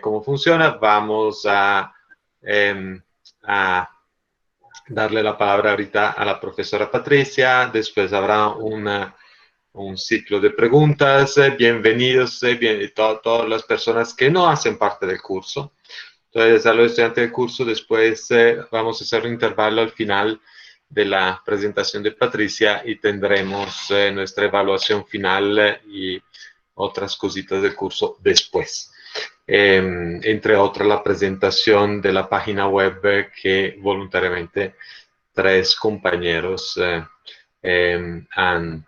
cómo funciona. Vamos a darle la palabra ahorita a la profesora Patricia, después habrá un ciclo de preguntas. Bienvenidos todas las personas que no hacen parte del curso. Entonces, a los estudiantes del curso, después vamos a hacer un intervalo al final de la presentación de Patricia y tendremos nuestra evaluación final y otras cositas del curso después. Entre otras, la presentación de la página web que voluntariamente 3 compañeros han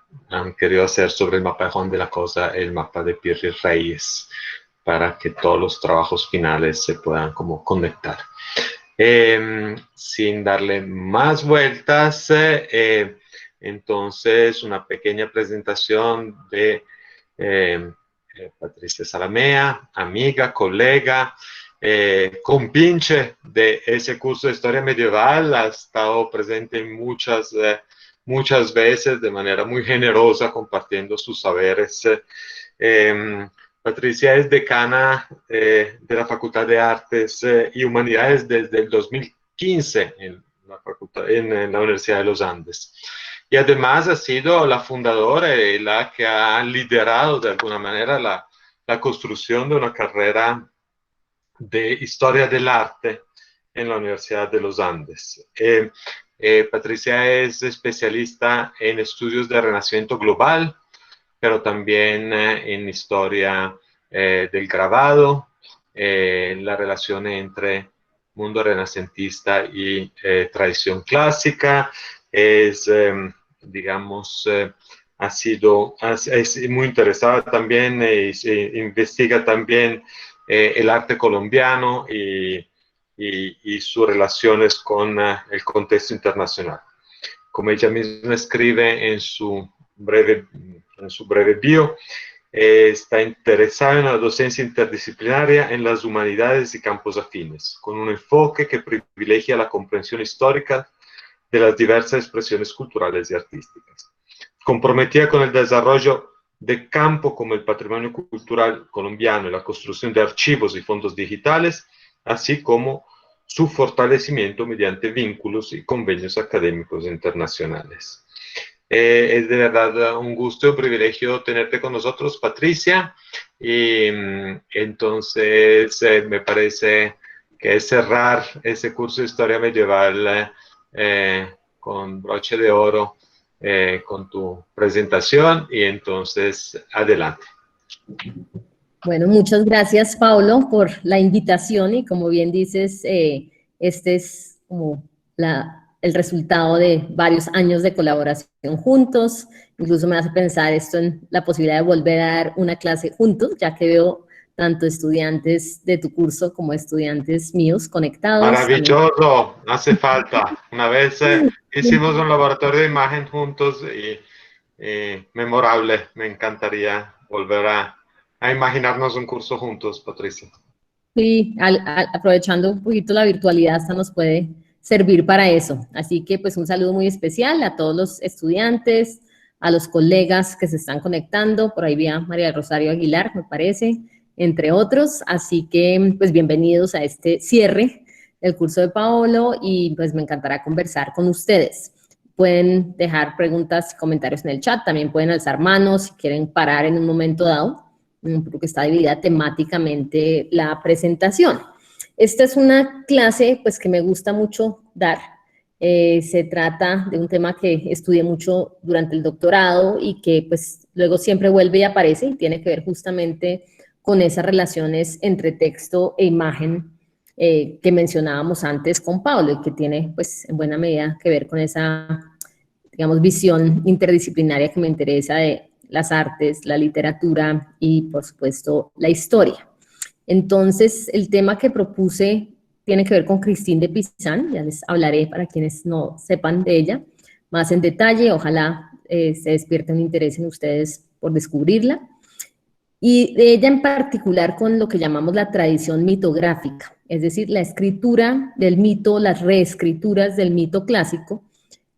querido hacer sobre el mapa de Juan de la Cosa, el mapa de Pirri Reyes, para que todos los trabajos finales se puedan como conectar. Sin darle más vueltas, entonces una pequeña presentación de Patricia Zalamea, amiga, colega, compinche de ese curso de Historia Medieval. Ha estado presente muchas veces de manera muy generosa compartiendo sus saberes. Patricia es decana de la Facultad de Artes y Humanidades desde el 2015 en la Universidad de los Andes. Y además ha sido la fundadora y la que ha liderado de alguna manera la construcción de una carrera de Historia del Arte en la Universidad de los Andes. Patricia es especialista en estudios de Renacimiento global, pero también en historia del grabado, la relación entre mundo renacentista y tradición clásica. Es, digamos, es muy interesada también investiga también el arte colombiano y sus relaciones con el contexto internacional. Como ella misma escribe en su breve bio, está interesada en la docencia interdisciplinaria en las humanidades y campos afines, con un enfoque que privilegia la comprensión histórica de las diversas expresiones culturales y artísticas. Comprometida con el desarrollo de campo como el patrimonio cultural colombiano y la construcción de archivos y fondos digitales, así como su fortalecimiento mediante vínculos y convenios académicos internacionales. Es de verdad un gusto y un privilegio tenerte con nosotros, Patricia. Y entonces me parece que es cerrar ese curso de Historia Medieval con broche de oro con tu presentación. Y entonces, adelante. Bueno, muchas gracias, Paulo, por la invitación y como bien dices, este es como el resultado de varios años de colaboración juntos. Incluso me hace pensar esto en la posibilidad de volver a dar una clase juntos, ya que veo tanto estudiantes de tu curso como estudiantes míos conectados. Maravilloso, hace falta. Una vez hicimos un laboratorio de imagen juntos y memorable. Me encantaría volver a imaginarnos un curso juntos, Patricia. Sí, aprovechando un poquito la virtualidad, hasta nos puede servir para eso. Así que pues un saludo muy especial a todos los estudiantes, a los colegas que se están conectando. Por ahí vi a María Rosario Aguilar, me parece, entre otros. Así que pues bienvenidos a este cierre del curso de Paolo y pues me encantará conversar con ustedes. Pueden dejar preguntas y comentarios en el chat, también pueden alzar manos si quieren parar en un momento dado, porque está dividida temáticamente la presentación. Esta es una clase pues, que me gusta mucho dar. Se trata de un tema que estudié mucho durante el doctorado y que pues, luego siempre vuelve y aparece y tiene que ver justamente con esas relaciones entre texto e imagen que mencionábamos antes con Pablo y que tiene pues, en buena medida que ver con esa, digamos, visión interdisciplinaria que me interesa de las artes, la literatura y, por supuesto, la historia. Entonces, el tema que propuse tiene que ver con Christine de Pizan, ya les hablaré para quienes no sepan de ella más en detalle, ojalá se despierte un interés en ustedes por descubrirla. Y de ella en particular con lo que llamamos la tradición mitográfica, es decir, la escritura del mito, las reescrituras del mito clásico,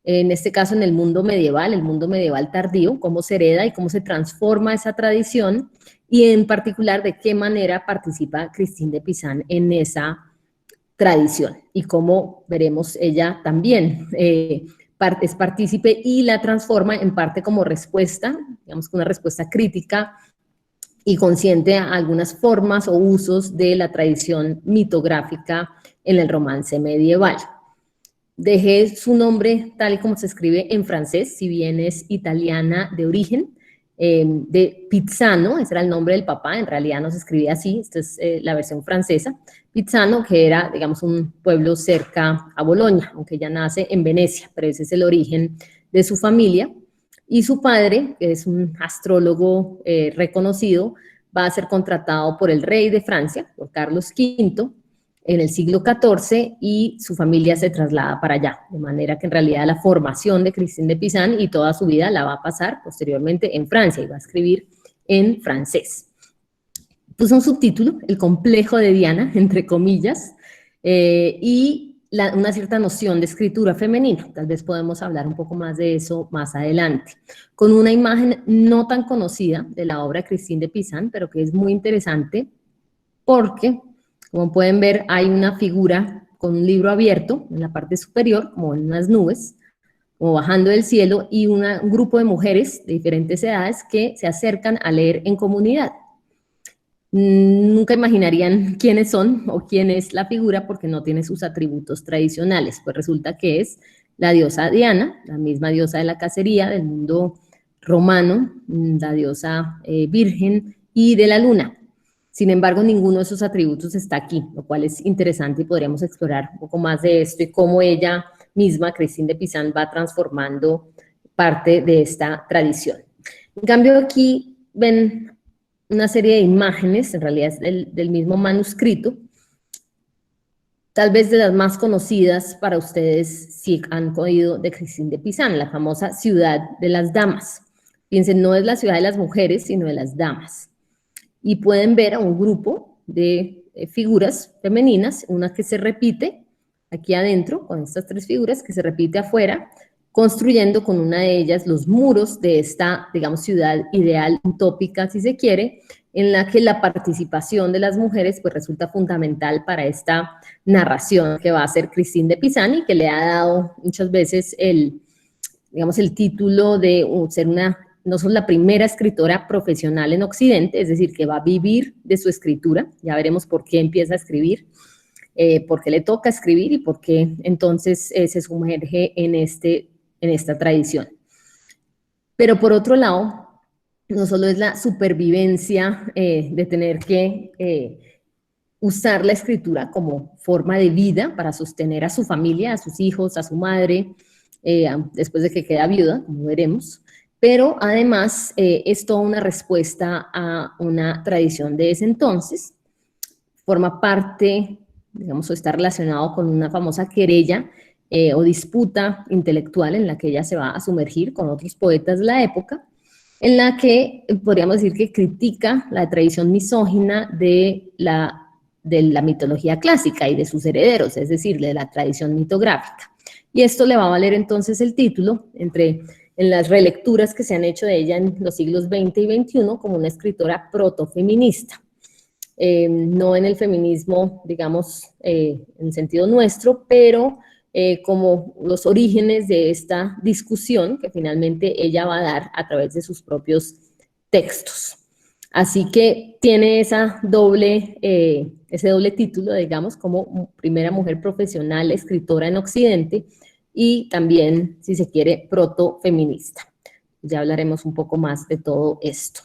en este caso en el mundo medieval tardío, cómo se hereda y cómo se transforma esa tradición y en particular de qué manera participa Christine de Pizan en esa tradición, y cómo veremos ella también es partícipe y la transforma en parte como respuesta, digamos que una respuesta crítica y consciente a algunas formas o usos de la tradición mitográfica en el romance medieval. Dejé su nombre tal y como se escribe en francés, si bien es italiana de origen, de Pizzano, ese era el nombre del papá, en realidad no se escribía así, esta es la versión francesa, Pizzano, que era, digamos, un pueblo cerca a Bolonia, aunque ella nace en Venecia, pero ese es el origen de su familia, y su padre, que es un astrólogo reconocido, va a ser contratado por el rey de Francia, por Carlos V, en el siglo XIV, y su familia se traslada para allá, de manera que en realidad la formación de Christine de Pizan y toda su vida la va a pasar posteriormente en Francia y va a escribir en francés. Puso un subtítulo, El complejo de Diana, entre comillas, y una cierta noción de escritura femenina. Tal vez podemos hablar un poco más de eso más adelante. Con una imagen no tan conocida de la obra de Christine de Pizan, pero que es muy interesante porque, como pueden ver, hay una figura con un libro abierto en la parte superior, como en unas nubes, como bajando del cielo, y un grupo de mujeres de diferentes edades que se acercan a leer en comunidad. Nunca imaginarían quiénes son o quién es la figura porque no tiene sus atributos tradicionales, pues resulta que es la diosa Diana, la misma diosa de la cacería del mundo romano, la diosa virgen y de la luna. Sin embargo, ninguno de esos atributos está aquí, lo cual es interesante y podríamos explorar un poco más de esto y cómo ella misma, Christine de Pizan, va transformando parte de esta tradición. En cambio, aquí ven una serie de imágenes, en realidad es del mismo manuscrito, tal vez de las más conocidas para ustedes si han oído de Christine de Pizan, la famosa ciudad de las damas. Piensen, no es la ciudad de las mujeres, sino de las damas. Y pueden ver a un grupo de figuras femeninas, una que se repite aquí adentro, con estas tres figuras, que se repite afuera, construyendo con una de ellas los muros de esta, digamos, ciudad ideal, utópica, si se quiere, en la que la participación de las mujeres pues resulta fundamental para esta narración que va a hacer Christine de Pizan y que le ha dado muchas veces digamos, el título de ser no solo la primera escritora profesional en Occidente, es decir, que va a vivir de su escritura, ya veremos por qué empieza a escribir, por qué le toca escribir y por qué entonces se sumerge en esta tradición. Pero por otro lado, no solo es la supervivencia de tener que usar la escritura como forma de vida para sostener a su familia, a sus hijos, a su madre, después de que queda viuda, como veremos, pero además es toda una respuesta a una tradición de ese entonces, forma parte, digamos, o está relacionado con una famosa querella o disputa intelectual en la que ella se va a sumergir con otros poetas de la época, en la que podríamos decir que critica la tradición misógina de la mitología clásica y de sus herederos, es decir, de la tradición mitográfica. Y esto le va a valer entonces el título en las relecturas que se han hecho de ella en los siglos XX y XXI como una escritora protofeminista. No en el feminismo, digamos, en sentido nuestro, pero como los orígenes de esta discusión que finalmente ella va a dar a través de sus propios textos. Así que tiene ese doble título, digamos, como primera mujer profesional escritora en Occidente y también, si se quiere, protofeminista. Ya hablaremos un poco más de todo esto.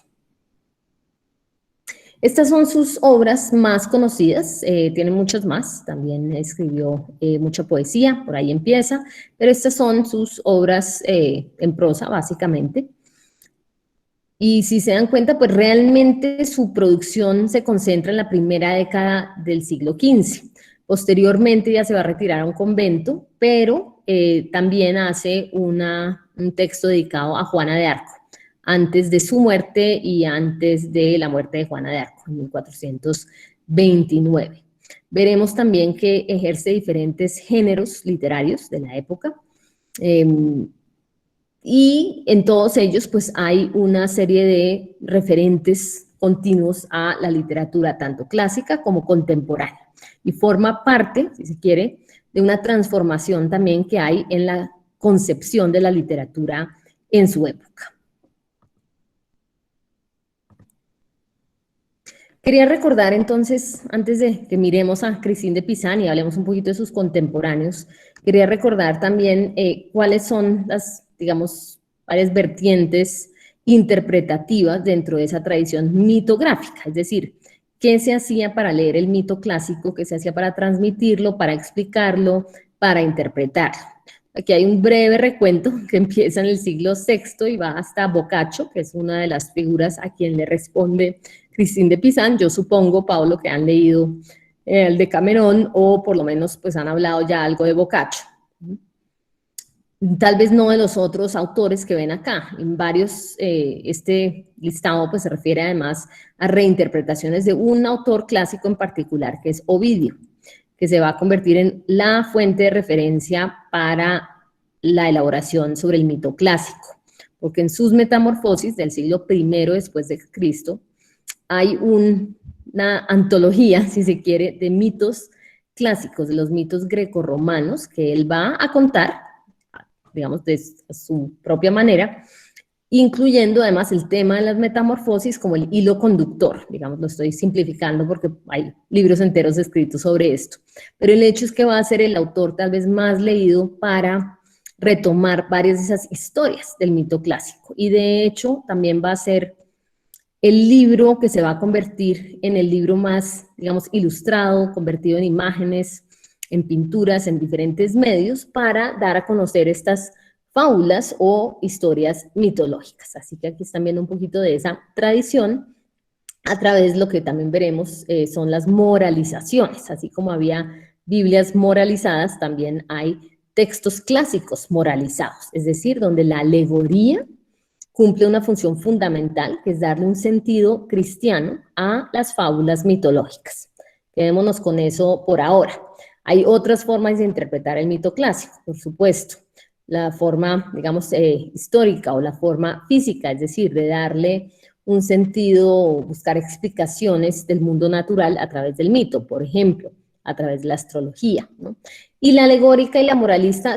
Estas son sus obras más conocidas, tiene muchas más, también escribió mucha poesía, por ahí empieza, pero estas son sus obras en prosa, básicamente. Y si se dan cuenta, pues realmente su producción se concentra en la primera década del siglo XV. Posteriormente ya se va a retirar a un convento, pero también hace un texto dedicado a Juana de Arco, antes de su muerte y antes de la muerte de Juana de Arco, en 1429. Veremos también que ejerce diferentes géneros literarios de la época, y en todos ellos pues hay una serie de referentes continuos a la literatura tanto clásica como contemporánea y forma parte, si se quiere, de una transformación también que hay en la concepción de la literatura en su época. Quería recordar entonces, antes de que miremos a Cristín de Pizan y hablemos un poquito de sus contemporáneos, quería recordar también cuáles son las, digamos, varias vertientes interpretativas dentro de esa tradición mitográfica, es decir, qué se hacía para leer el mito clásico, qué se hacía para transmitirlo, para explicarlo, para interpretarlo. Aquí hay un breve recuento que empieza en el siglo VI y va hasta Boccaccio, que es una de las figuras a quien le responde Cristín de Pizan. Yo supongo, Pablo, que han leído el Decamerón o por lo menos pues han hablado ya algo de Boccaccio. Tal vez no de los otros autores que ven acá. En varios, este listado pues se refiere además a reinterpretaciones de un autor clásico en particular, que es Ovidio, que se va a convertir en la fuente de referencia para la elaboración sobre el mito clásico, porque en sus Metamorfosis del siglo I después de Cristo hay una antología, si se quiere, de mitos clásicos, de los mitos grecorromanos, que él va a contar, digamos, de su propia manera, incluyendo además el tema de las metamorfosis como el hilo conductor, digamos, lo estoy simplificando porque hay libros enteros escritos sobre esto, pero el hecho es que va a ser el autor tal vez más leído para retomar varias de esas historias del mito clásico, y de hecho también va a ser el libro que se va a convertir en el libro más, digamos, ilustrado, convertido en imágenes, en pinturas, en diferentes medios, para dar a conocer estas fábulas o historias mitológicas. Así que aquí están viendo un poquito de esa tradición, a través de lo que también veremos son las moralizaciones. Así como había Biblias moralizadas, también hay textos clásicos moralizados, es decir, donde la alegoría cumple una función fundamental, que es darle un sentido cristiano a las fábulas mitológicas. Quedémonos con eso por ahora. Hay otras formas de interpretar el mito clásico, por supuesto. La forma, digamos, histórica o la forma física, es decir, de darle un sentido, buscar explicaciones del mundo natural a través del mito, por ejemplo, a través de la astrología, ¿no? Y la alegórica y la moralista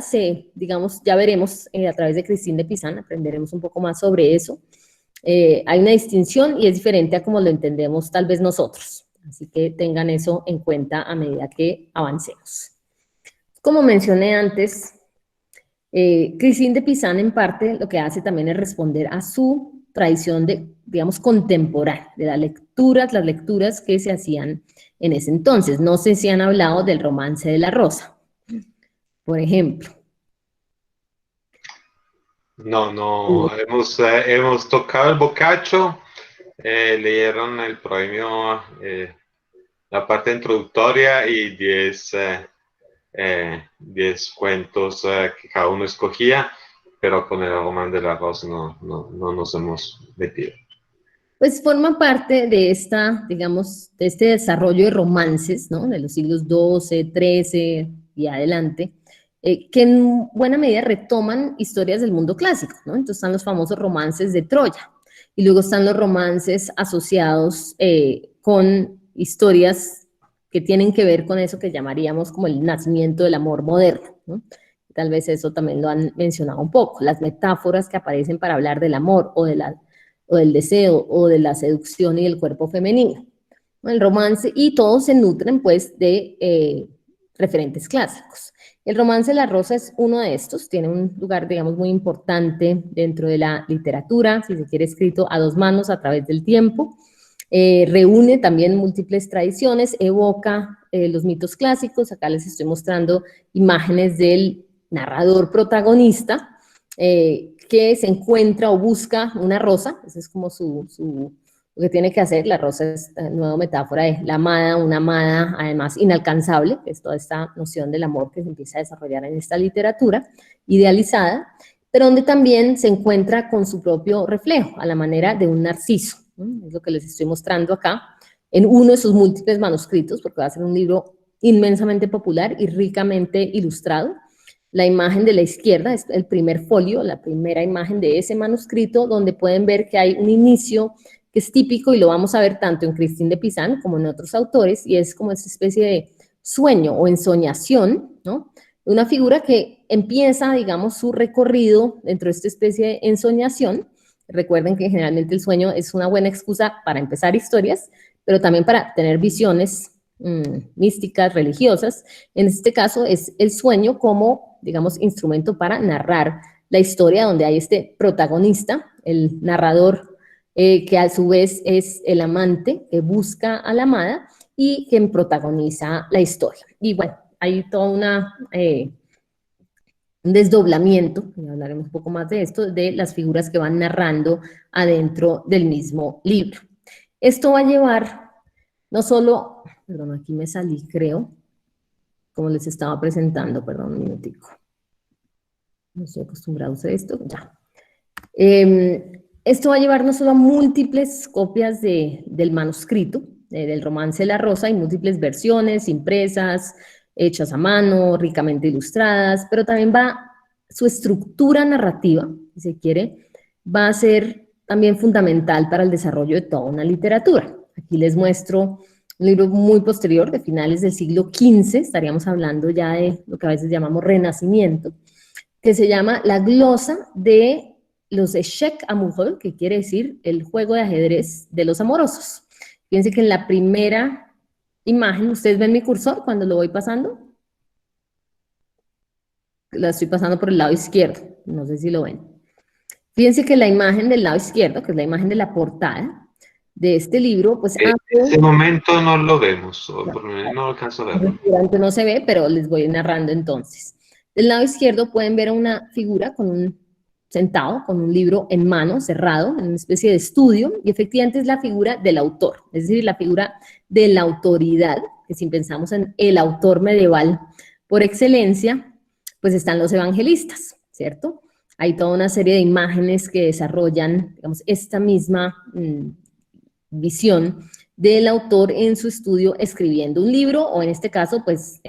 digamos, ya veremos a través de Cristín de Pizan, aprenderemos un poco más sobre eso. Hay una distinción y es diferente a como lo entendemos tal vez nosotros. Así que tengan eso en cuenta a medida que avancemos. Como mencioné antes, Cristín de Pizan en parte lo que hace también es responder a su tradición de, digamos, contemporánea, de las lecturas que se hacían en ese entonces. No sé si han hablado del Romance de la Rosa, por ejemplo. No, hemos tocado el Boccaccio, leyeron el premio, la parte introductoria y 10 cuentos que cada uno escogía, pero con el Romance de la Rosa no nos hemos metido. Pues forma parte de digamos, de este desarrollo de romances, ¿no? De los siglos XII, XIII y adelante, que en buena medida retoman historias del mundo clásico, ¿no? Entonces están los famosos romances de Troya, y luego están los romances asociados con historias que tienen que ver con eso que llamaríamos como el nacimiento del amor moderno, ¿no? Tal vez eso también lo han mencionado un poco, las metáforas que aparecen para hablar del amor o del deseo o de la seducción y del cuerpo femenino, ¿no? El romance, y todos se nutren pues de referentes clásicos. El Romance de la Rosa es uno de estos, tiene un lugar, digamos, muy importante dentro de la literatura, si se quiere, escrito a dos manos a través del tiempo. Reúne también múltiples tradiciones, evoca los mitos clásicos. Acá les estoy mostrando imágenes del narrador protagonista, que se encuentra o busca una rosa. Ese es como lo que tiene que hacer. La rosa es una nueva metáfora de la amada, una amada además inalcanzable, que es toda esta noción del amor que se empieza a desarrollar en esta literatura idealizada, pero donde también se encuentra con su propio reflejo, a la manera de un narciso, ¿no? Es lo que les estoy mostrando acá, en uno de sus múltiples manuscritos, porque va a ser un libro inmensamente popular y ricamente ilustrado. La imagen de la izquierda es el primer folio, la primera imagen de ese manuscrito, donde pueden ver que hay un inicio que es típico, y lo vamos a ver tanto en Christine de Pizan como en otros autores, y es como esa especie de sueño o ensoñación, ¿no? Una figura que empieza, digamos, su recorrido dentro de esta especie de ensoñación. Recuerden que generalmente el sueño es una buena excusa para empezar historias, pero también para tener visiones místicas, religiosas. En este caso es el sueño como, digamos, instrumento para narrar la historia, donde hay este protagonista, el narrador, que a su vez es el amante que busca a la amada y quien protagoniza la historia. Y bueno, hay toda un desdoblamiento, y hablaremos un poco más de esto, de las figuras que van narrando adentro del mismo libro. Esto va a llevar no solo, perdón, aquí me salí, creo, como les estaba presentando, perdón, un minutico. No estoy acostumbrado a hacer esto, ya. Esto va a llevar no solo a múltiples copias del manuscrito, del romance de la Rosa, y múltiples versiones impresas, hechas a mano, ricamente ilustradas, pero también su estructura narrativa, si se quiere, va a ser también fundamental para el desarrollo de toda una literatura. Aquí les muestro un libro muy posterior, de finales del siglo XV, estaríamos hablando ya de lo que a veces llamamos Renacimiento, que se llama La glosa de los échecs amoureux, que quiere decir el juego de ajedrez de los amorosos. Fíjense que en la primera imagen, ¿ustedes ven mi cursor cuando lo voy pasando? La estoy pasando por el lado izquierdo, no sé si lo ven. Fíjense que la imagen del lado izquierdo, que es la imagen de la portada de este libro, pues en este momento no lo vemos, o por lo menos no alcanzo a verlo. No se ve, pero les voy narrando entonces. Del lado izquierdo pueden ver a una figura sentado con un libro en mano, cerrado, en una especie de estudio, y efectivamente es la figura del autor, es decir, la figura de la autoridad, que si pensamos en el autor medieval por excelencia, pues están los evangelistas, ¿cierto? Hay toda una serie de imágenes que desarrollan, digamos, esta misma visión del autor en su estudio escribiendo un libro, o en este caso, pues,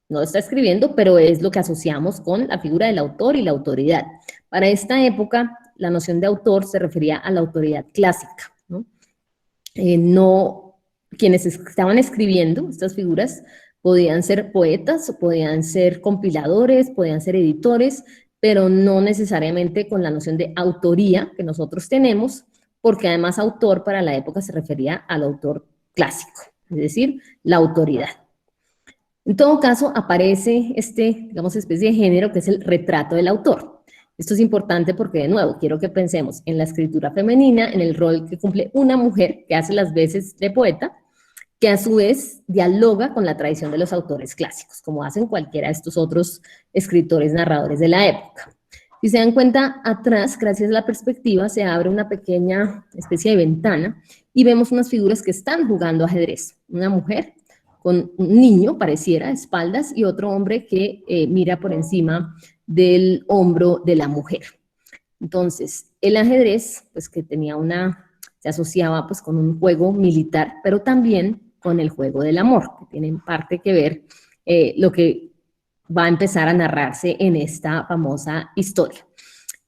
no está escribiendo, pero es lo que asociamos con la figura del autor y la autoridad. Para esta época, la noción de autor se refería a la autoridad clásica, ¿no? Quienes estaban escribiendo estas figuras podían ser poetas, podían ser compiladores, podían ser editores, pero no necesariamente con la noción de autoría que nosotros tenemos, porque además autor para la época se refería al autor clásico, es decir, la autoridad. En todo caso, aparece digamos, especie de género que es el retrato del autor. Esto es importante porque, de nuevo, quiero que pensemos en la escritura femenina, en el rol que cumple una mujer que hace las veces de poeta, que a su vez dialoga con la tradición de los autores clásicos, como hacen cualquiera de estos otros escritores narradores de la época. Si se dan cuenta, atrás, gracias a la perspectiva, se abre una pequeña especie de ventana y vemos unas figuras que están jugando ajedrez. Una mujer con un niño, pareciera, de espaldas, y otro hombre que mira por encima del hombro de la mujer. Entonces, el ajedrez, pues que se asociaba pues con un juego militar, pero también con el juego del amor, que tiene parte que ver lo que va a empezar a narrarse en esta famosa historia.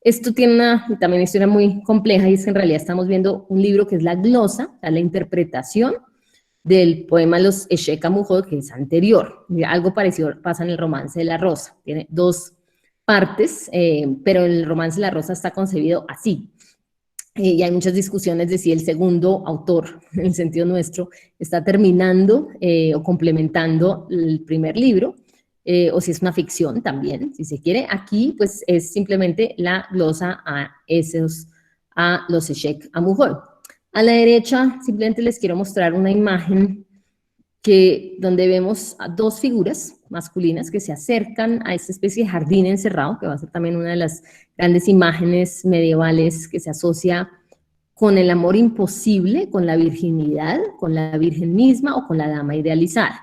Esto tiene también una historia muy compleja, y es que en realidad estamos viendo un libro que es la glosa, o sea, la interpretación del poema Los échecs amoureux, que es anterior. Algo parecido pasa en el romance de la Rosa. Tiene dos partes, pero el romance de la Rosa está concebido así. Y hay muchas discusiones de si el segundo autor, en el sentido nuestro, está terminando o complementando el primer libro, o si es una ficción también, si se quiere. Aquí, pues, es simplemente la glosa a los échecs amoureux. A la derecha, simplemente les quiero mostrar una imagen donde vemos a dos figuras masculinas que se acercan a esta especie de jardín encerrado, que va a ser también una de las grandes imágenes medievales que se asocia con el amor imposible, con la virginidad, con la virgen misma o con la dama idealizada.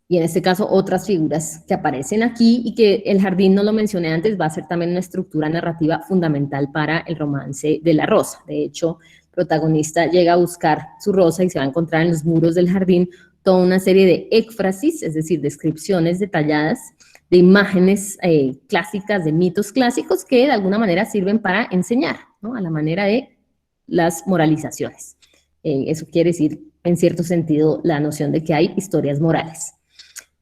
Y en este caso otras figuras que aparecen aquí, y que el jardín, no lo mencioné antes, va a ser también una estructura narrativa fundamental para el romance de la Rosa. De hecho, el protagonista llega a buscar su rosa y se va a encontrar en los muros del jardín toda una serie de éfrasis, es decir, descripciones detalladas de imágenes clásicas, de mitos clásicos que de alguna manera sirven para enseñar, ¿no? A la manera de las moralizaciones. Eso quiere decir, en cierto sentido, la noción de que hay historias morales.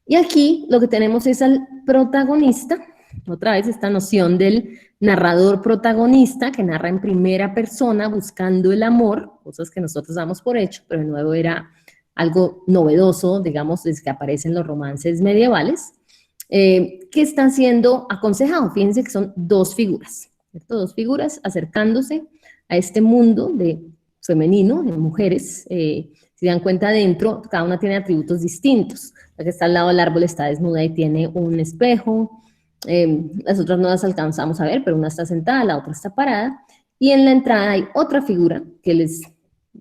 Y aquí lo que tenemos es al protagonista, otra vez esta noción del narrador protagonista que narra en primera persona buscando el amor, cosas que nosotros damos por hecho, pero de nuevo era algo novedoso, digamos, desde que aparecen los romances medievales, que están siendo aconsejados. Fíjense que son dos figuras, ¿cierto? Dos figuras acercándose a este mundo de femenino, de mujeres. Si dan cuenta, dentro, cada una tiene atributos distintos. La que está al lado del árbol está desnuda y tiene un espejo. Las otras no las alcanzamos a ver, pero una está sentada, la otra está parada. Y en la entrada hay otra figura que les,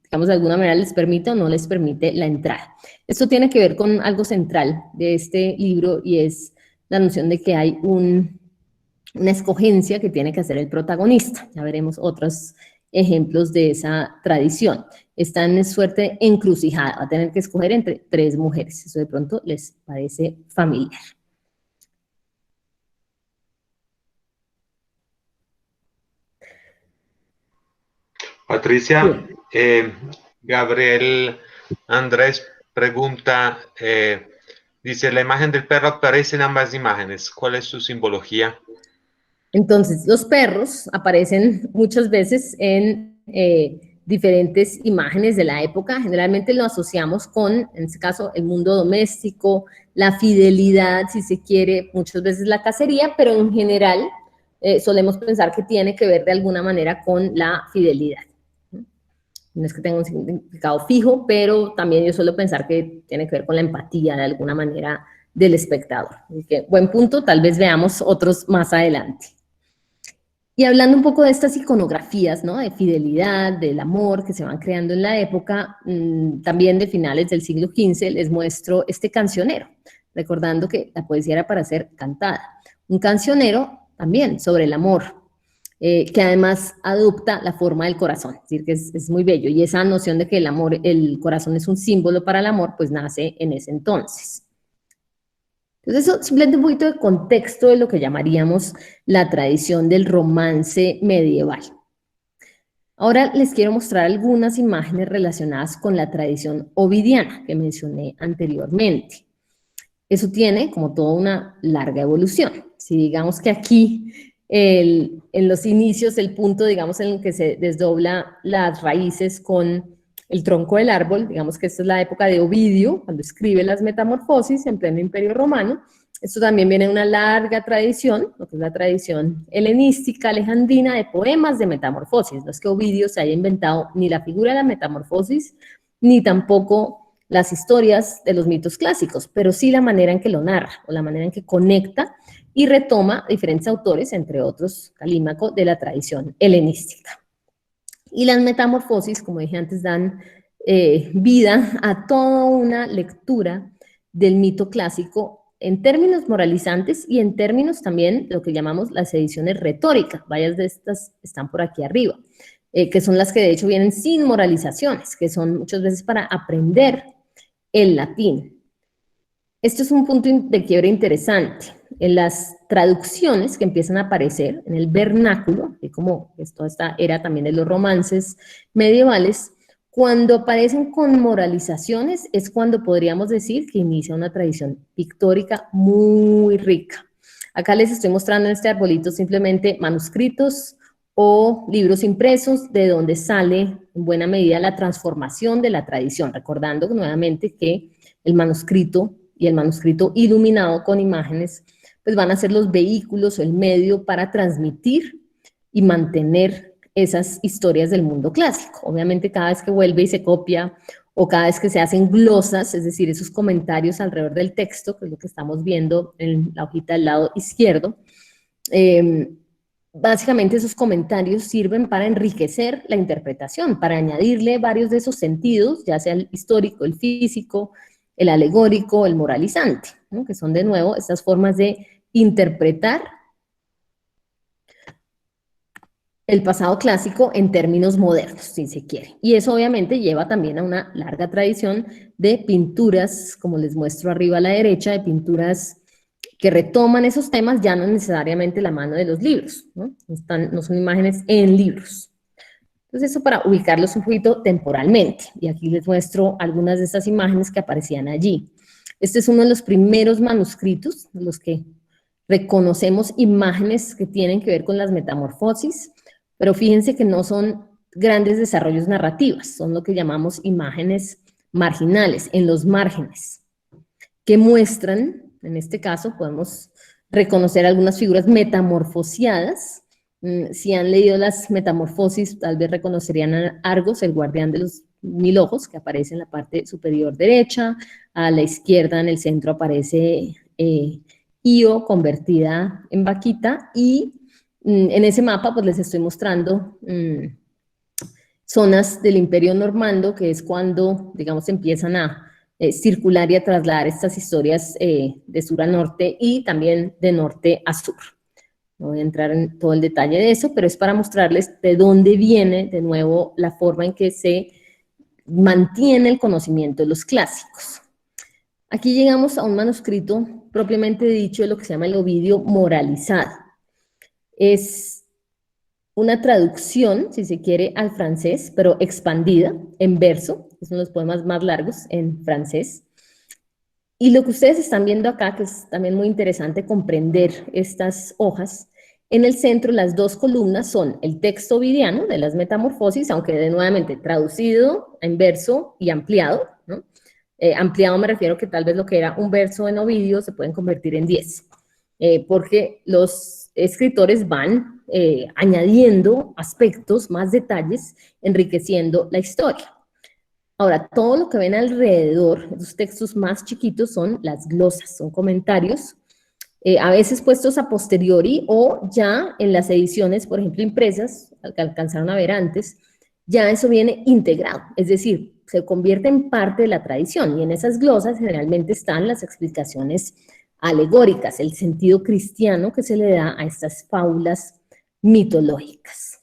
digamos, de alguna manera les permite o no les permite la entrada. Esto tiene que ver con algo central de este libro y es la noción de que hay una escogencia que tiene que hacer el protagonista. Ya veremos otros ejemplos de esa tradición. Está en suerte encrucijada, va a tener que escoger entre tres mujeres. Eso de pronto les parece familiar. Patricia, Gabriel Andrés pregunta, dice, la imagen del perro aparece en ambas imágenes. ¿Cuál es su simbología? Entonces, los perros aparecen muchas veces en diferentes imágenes de la época. Generalmente lo asociamos con, en este caso, el mundo doméstico, la fidelidad, si se quiere, muchas veces la cacería, pero en general solemos pensar que tiene que ver de alguna manera con la fidelidad. No es que tenga un significado fijo, pero también yo suelo pensar que tiene que ver con la empatía de alguna manera del espectador. Así que, buen punto, tal vez veamos otros más adelante. Y hablando un poco de estas iconografías, ¿no? De fidelidad, del amor que se van creando en la época, también de finales del siglo XV, les muestro este cancionero, recordando que la poesía era para ser cantada. Un cancionero también sobre el amor, que además adopta la forma del corazón, es decir, que es muy bello. Y esa noción de que el amor, el corazón es un símbolo para el amor, pues nace en ese entonces. Entonces, eso simplemente un poquito de contexto de lo que llamaríamos la tradición del romance medieval. Ahora les quiero mostrar algunas imágenes relacionadas con la tradición ovidiana que mencioné anteriormente. Eso tiene como toda una larga evolución. Si digamos que aquí, en los inicios, el punto, digamos, en el que se desdobla las raíces con el tronco del árbol, digamos que esta es la época de Ovidio, cuando escribe las Metamorfosis en pleno Imperio Romano. Esto también viene de una larga tradición, lo que es la tradición helenística, alejandrina, de poemas de metamorfosis. No es que Ovidio se haya inventado ni la figura de la metamorfosis, ni tampoco las historias de los mitos clásicos, pero sí la manera en que lo narra, o la manera en que conecta y retoma diferentes autores, entre otros Calímaco, de la tradición helenística. Y las metamorfosis, como dije antes, dan vida a toda una lectura del mito clásico en términos moralizantes y en términos también de lo que llamamos las ediciones retóricas. Varias de estas están por aquí arriba, que son las que de hecho vienen sin moralizaciones, que son muchas veces para aprender el latín. Esto es un punto de quiebre interesante. En las traducciones que empiezan a aparecer en el vernáculo, y como toda esta era también de los romances medievales, cuando aparecen con moralizaciones es cuando podríamos decir que inicia una tradición pictórica muy rica. Acá les estoy mostrando en este arbolito simplemente manuscritos o libros impresos de donde sale en buena medida la transformación de la tradición, recordando nuevamente que el manuscrito y el manuscrito iluminado con imágenes pues van a ser los vehículos o el medio para transmitir y mantener esas historias del mundo clásico. Obviamente cada vez que vuelve y se copia o cada vez que se hacen glosas, es decir, esos comentarios alrededor del texto, que es lo que estamos viendo en la hojita del lado izquierdo, básicamente esos comentarios sirven para enriquecer la interpretación, para añadirle varios de esos sentidos, ya sea el histórico, el físico, el alegórico, el moralizante, ¿no? Que son de nuevo estas formas de interpretar el pasado clásico en términos modernos, si se quiere. Y eso obviamente lleva también a una larga tradición de pinturas, como les muestro arriba a la derecha, de pinturas que retoman esos temas, ya no necesariamente la mano de los libros, ¿no? No son imágenes en libros. Entonces, eso para ubicarlos un poquito temporalmente. Y aquí les muestro algunas de estas imágenes que aparecían allí. Este es uno de los primeros manuscritos, de los que reconocemos imágenes que tienen que ver con las metamorfosis, pero fíjense que no son grandes desarrollos narrativos, son lo que llamamos imágenes marginales, en los márgenes, que muestran, en este caso podemos reconocer algunas figuras metamorfoseadas. Si han leído las Metamorfosis, tal vez reconocerían a Argos, el guardián de los 1000 ojos, que aparece en la parte superior derecha. A la izquierda, en el centro, aparece Io, convertida en vaquita, y en ese mapa pues les estoy mostrando zonas del Imperio Normando, que es cuando, digamos, empiezan a circular y a trasladar estas historias de sur a norte y también de norte a sur. No voy a entrar en todo el detalle de eso, pero es para mostrarles de dónde viene, de nuevo, la forma en que se mantiene el conocimiento de los clásicos. Aquí llegamos a un manuscrito propiamente dicho de lo que se llama el Ovidio moralizado. Es una traducción, si se quiere, al francés, pero expandida en verso. Es uno de los poemas más largos en francés. Y lo que ustedes están viendo acá, que es también muy interesante comprender estas hojas, en el centro las dos columnas son el texto ovidiano de las Metamorfosis, aunque de nuevamente traducido en verso y ampliado, ¿no? Ampliado me refiero que tal vez lo que era un verso en Ovidio se pueden convertir en 10, porque los escritores van añadiendo aspectos, más detalles, enriqueciendo la historia. Ahora, todo lo que ven alrededor, los textos más chiquitos, son las glosas, son comentarios, a veces puestos a posteriori o ya en las ediciones, por ejemplo, impresas, que alcanzaron a ver antes, ya eso viene integrado, es decir, se convierte en parte de la tradición, y en esas glosas generalmente están las explicaciones alegóricas, el sentido cristiano que se le da a estas fábulas mitológicas.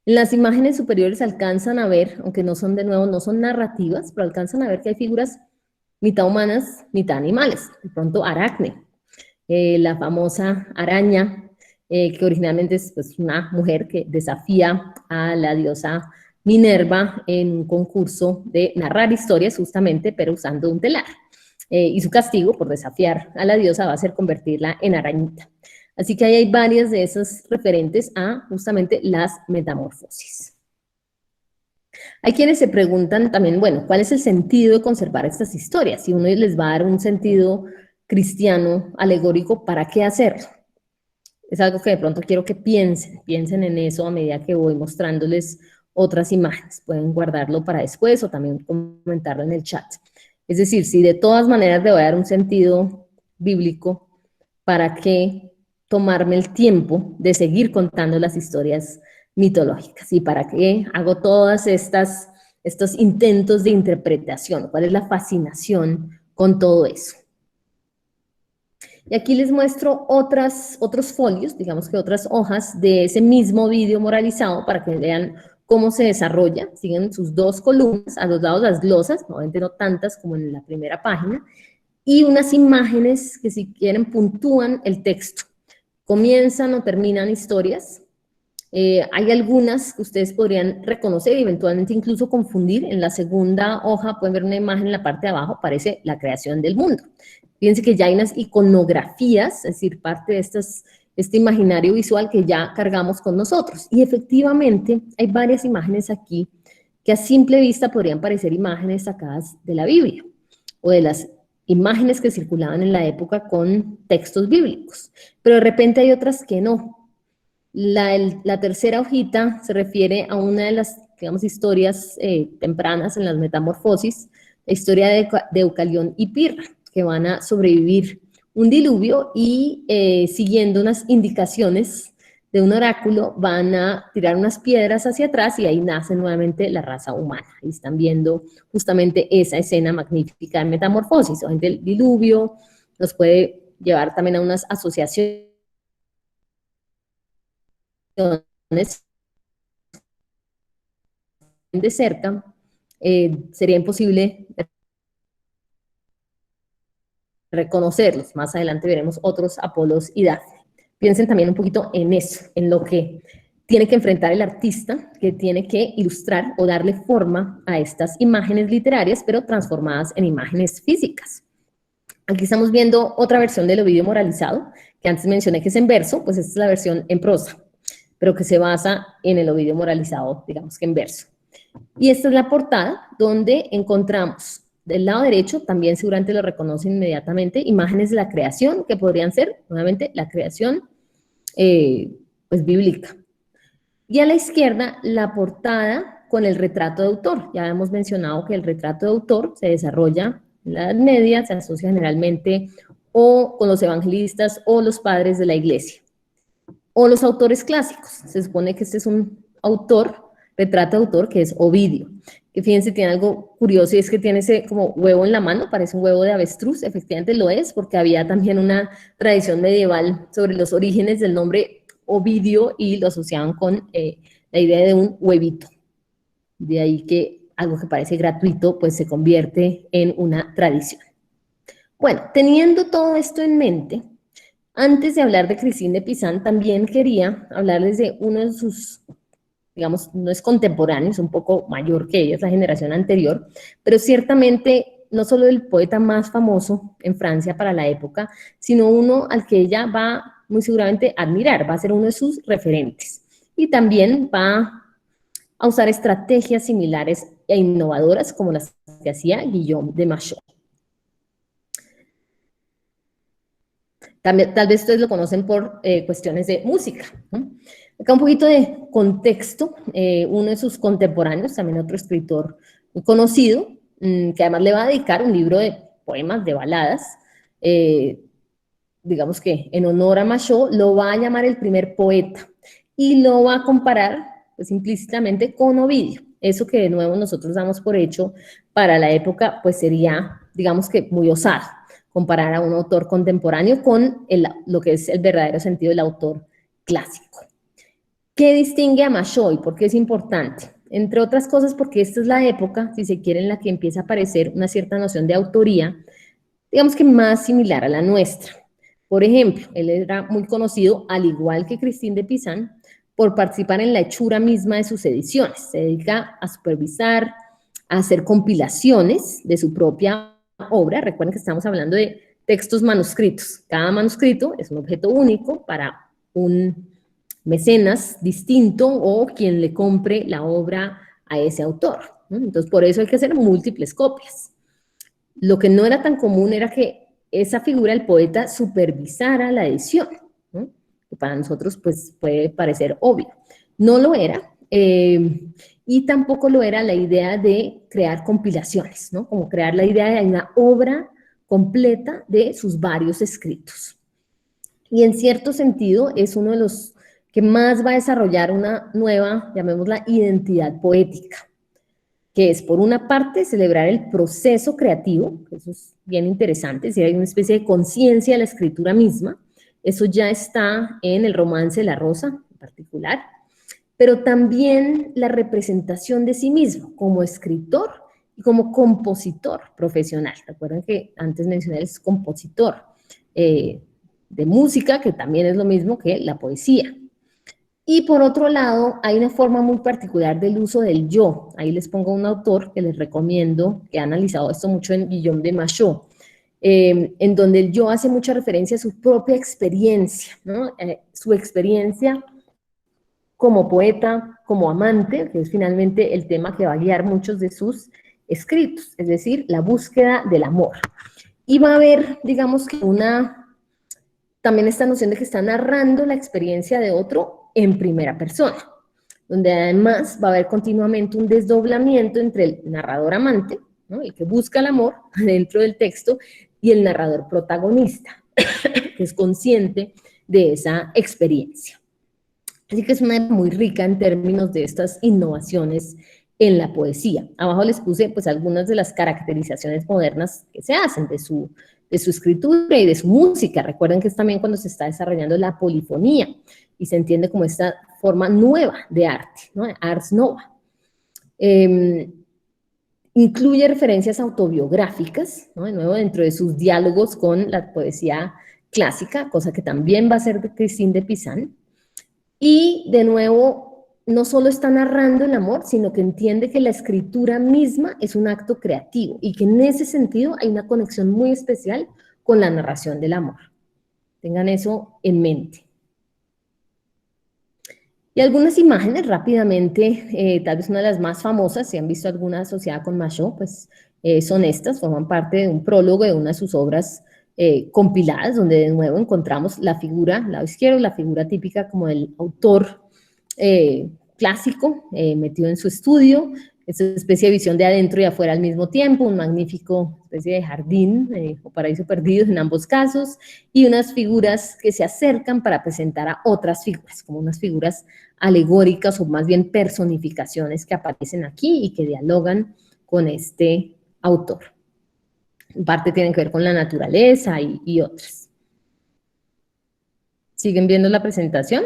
En las imágenes superiores alcanzan a ver, aunque no son de nuevo, no son narrativas, pero alcanzan a ver que hay figuras mitad humanas, mitad animales. De pronto Aracne, la famosa araña, que originalmente es pues, una mujer que desafía a la diosa Minerva en un concurso de narrar historias justamente, pero usando un telar. Y su castigo por desafiar a la diosa va a ser convertirla en arañita. Así que ahí hay varias de esas referentes a justamente las metamorfosis. Hay quienes se preguntan también, bueno, ¿cuál es el sentido de conservar estas historias? Si uno les va a dar un sentido cristiano, alegórico, ¿para qué hacerlo? Es algo que de pronto quiero que piensen en eso a medida que voy mostrándoles otras imágenes. Pueden guardarlo para después o también comentarlo en el chat. Es decir, si de todas maneras le voy a dar un sentido bíblico, ¿para qué tomarme el tiempo de seguir contando las historias mitológicas? ¿Y para qué hago todas estos intentos de interpretación? ¿Cuál es la fascinación con todo eso? Y aquí les muestro otros folios, digamos que otras hojas de ese mismo vídeo moralizado para que vean cómo se desarrolla. Siguen sus dos columnas, a los lados las glosas, obviamente no tantas como en la primera página, y unas imágenes que si quieren puntúan el texto. Comienzan o terminan historias. Hay algunas que ustedes podrían reconocer y eventualmente incluso confundir. En la segunda hoja pueden ver una imagen en la parte de abajo, aparece la creación del mundo. Fíjense que ya hay unas iconografías, es decir, parte de este imaginario visual que ya cargamos con nosotros. Y efectivamente hay varias imágenes aquí que a simple vista podrían parecer imágenes sacadas de la Biblia o de las imágenes que circulaban en la época con textos bíblicos. Pero de repente hay otras que no. La tercera hojita se refiere a una de las, digamos, historias tempranas en las Metamorfosis, la historia de Deucalión y Pirra, que van a sobrevivir un diluvio y siguiendo unas indicaciones de un oráculo van a tirar unas piedras hacia atrás y ahí nace nuevamente la raza humana. Ahí están viendo justamente esa escena magnífica de Metamorfosis. Obviamente el diluvio nos puede llevar también a unas asociaciones de cerca, sería imposible reconocerlos. Más adelante veremos otros Apolos y Dafne. Piensen también un poquito en eso, en lo que tiene que enfrentar el artista, que tiene que ilustrar o darle forma a estas imágenes literarias, pero transformadas en imágenes físicas. Aquí estamos viendo otra versión del Ovidio moralizado, que antes mencioné que es en verso, pues esta es la versión en prosa, pero que se basa en el Ovidio moralizado, digamos que en verso. Y esta es la portada, donde encontramos del lado derecho, también seguramente lo reconocen inmediatamente, imágenes de la creación, que podrían ser, nuevamente, la creación pues bíblica. Y a la izquierda, la portada con el retrato de autor. Ya hemos mencionado que el retrato de autor se desarrolla en la Edad Media, se asocia generalmente o con los evangelistas o los padres de la iglesia, o los autores clásicos. Se supone que este es un autor, retrato de autor, que es Ovidio, que fíjense, tiene algo curioso, y es que tiene ese como huevo en la mano, parece un huevo de avestruz. Efectivamente lo es, porque había también una tradición medieval sobre los orígenes del nombre Ovidio y lo asociaban con la idea de un huevito. De ahí que algo que parece gratuito, pues se convierte en una tradición. Bueno, teniendo todo esto en mente, antes de hablar de Christine de Pizan, también quería hablarles de uno de sus, digamos, no es contemporáneo, es un poco mayor que ella, es la generación anterior, pero ciertamente no solo el poeta más famoso en Francia para la época, sino uno al que ella va muy seguramente a admirar, va a ser uno de sus referentes. Y también va a usar estrategias similares e innovadoras como las que hacía Guillaume de Machaut. También, tal vez ustedes lo conocen por cuestiones de música, ¿no? Acá un poquito de contexto. Uno de sus contemporáneos, también otro escritor muy conocido, que además le va a dedicar un libro de poemas, de baladas, digamos que en honor a Machaut, lo va a llamar el primer poeta y lo va a comparar pues implícitamente con Ovidio. Eso que de nuevo nosotros damos por hecho para la época, pues sería, digamos que muy osado, comparar a un autor contemporáneo con lo que es el verdadero sentido del autor clásico. ¿Qué distingue a Machaut y por qué es importante? Entre otras cosas porque esta es la época, si se quiere, en la que empieza a aparecer una cierta noción de autoría, digamos que más similar a la nuestra. Por ejemplo, él era muy conocido, al igual que Christine de Pizan, por participar en la hechura misma de sus ediciones. Se dedica a supervisar, a hacer compilaciones de su propia obra. Recuerden que estamos hablando de textos manuscritos. Cada manuscrito es un objeto único para un mecenas distinto o quien le compre la obra a ese autor, ¿no? Entonces, por eso hay que hacer múltiples copias. Lo que no era tan común era que esa figura, el poeta, supervisara la edición, ¿no? Que para nosotros pues puede parecer obvio. No lo era, y tampoco lo era la idea de crear compilaciones, ¿no? Como crear la idea de una obra completa de sus varios escritos. Y en cierto sentido es uno de los que más va a desarrollar una nueva, llamémosla, identidad poética, que es, por una parte, celebrar el proceso creativo, eso es bien interesante, si hay una especie de conciencia de la escritura misma, eso ya está en el Romance de la Rosa, en particular, pero también la representación de sí mismo como escritor y como compositor profesional. Recuerden que antes mencioné el compositor de música, que también es lo mismo que la poesía. Y por otro lado, hay una forma muy particular del uso del yo. Ahí les pongo un autor que les recomiendo, que ha analizado esto mucho en Guillaume de Machaut, en donde el yo hace mucha referencia a su propia experiencia, ¿no? Su experiencia como poeta, como amante, que es finalmente el tema que va a guiar muchos de sus escritos, es decir, la búsqueda del amor. Y va a haber, digamos que también esta noción de que está narrando la experiencia de otro en primera persona, donde además va a haber continuamente un desdoblamiento entre el narrador amante, ¿no? El que busca el amor dentro del texto, y el narrador protagonista, que es consciente de esa experiencia. Así que es una muy rica en términos de estas innovaciones en la poesía. Abajo les puse pues algunas de las caracterizaciones modernas que se hacen de su escritura y de su música. Recuerden que es también cuando se está desarrollando la polifonía y se entiende como esta forma nueva de arte, ¿no? Ars nova. Incluye referencias autobiográficas, ¿no? De nuevo, dentro de sus diálogos con la poesía clásica, cosa que también va a ser de Christine de Pizan. Y, de nuevo, no solo está narrando el amor, sino que entiende que la escritura misma es un acto creativo y que en ese sentido hay una conexión muy especial con la narración del amor. Tengan eso en mente. Y algunas imágenes rápidamente, tal vez una de las más famosas, si han visto alguna asociada con Machaut, pues son estas, forman parte de un prólogo de una de sus obras compiladas, donde de nuevo encontramos la figura, al lado izquierdo, la figura típica como del autor clásico, metido en su estudio, esa especie de visión de adentro y afuera al mismo tiempo, un magnífico especie de jardín o paraíso perdido en ambos casos, y unas figuras que se acercan para presentar a otras figuras, como unas figuras alegóricas o más bien personificaciones que aparecen aquí y que dialogan con este autor. En parte tienen que ver con la naturaleza y otras. ¿Siguen viendo la presentación?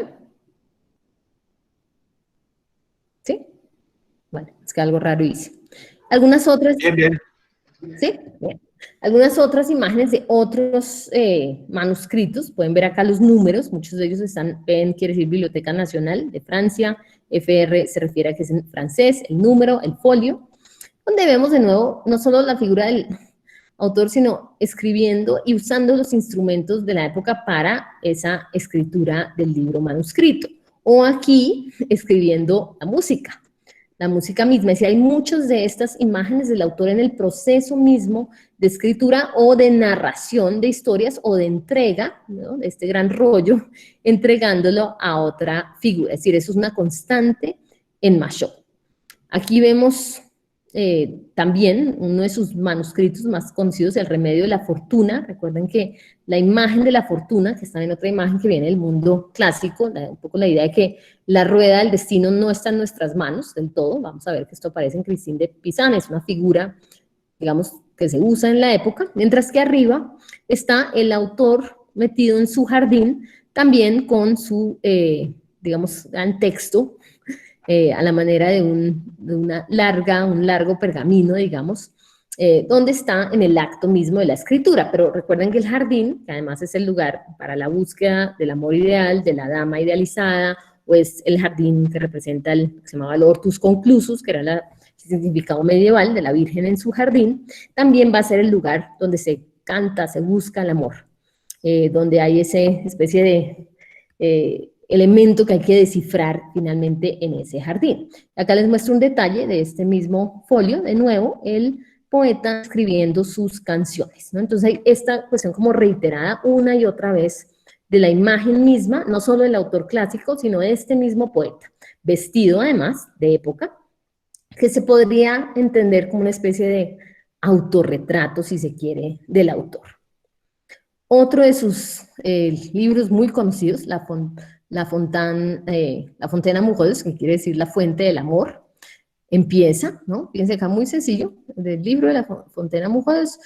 ¿Sí? Bueno, es que algo raro hice. Algunas otras... Bien, bien. ¿Sí? Bien. Algunas otras imágenes de otros manuscritos, pueden ver acá los números, muchos de ellos están, ven, quiere decir Biblioteca Nacional de Francia, FR se refiere a que es en francés, el número, el folio, donde vemos de nuevo no solo la figura del autor, sino escribiendo y usando los instrumentos de la época para esa escritura del libro manuscrito, o aquí escribiendo la música misma. Y hay muchas de estas imágenes del autor en el proceso mismo de escritura o de narración de historias o de entrega, ¿no?, de este gran rollo, entregándolo a otra figura. Es decir, eso es una constante en Machaut. Aquí vemos también uno de sus manuscritos más conocidos, El Remedio de la Fortuna. Recuerden que la imagen de la fortuna, que está en otra imagen que viene del mundo clásico, un poco la idea de que la rueda del destino no está en nuestras manos del todo. Vamos a ver que esto aparece en Christine de Pizan, es una figura, digamos, que se usa en la época, mientras que arriba está el autor metido en su jardín, también con su, digamos, gran texto, a la manera de un largo pergamino, digamos, donde está en el acto mismo de la escritura. Pero recuerden que el jardín, que además es el lugar para la búsqueda del amor ideal, de la dama idealizada, o es el jardín que representa el que se llamaba el Hortus Conclusus, que era el significado medieval de la Virgen en su jardín, también va a ser el lugar donde se canta, se busca el amor, donde hay esa especie de elemento que hay que descifrar finalmente en ese jardín. Acá les muestro un detalle de este mismo folio, de nuevo, el poeta escribiendo sus canciones, ¿no? Entonces hay esta cuestión como reiterada una y otra vez de la imagen misma, no solo del autor clásico, sino de este mismo poeta, vestido además de época, que se podría entender como una especie de autorretrato, si se quiere, del autor. Otro de sus libros muy conocidos, La Fontaine Amoureuse, que quiere decir la fuente del amor, empieza, ¿no? Fíjense acá, muy sencillo, del libro de La Fontaine Amoureuse,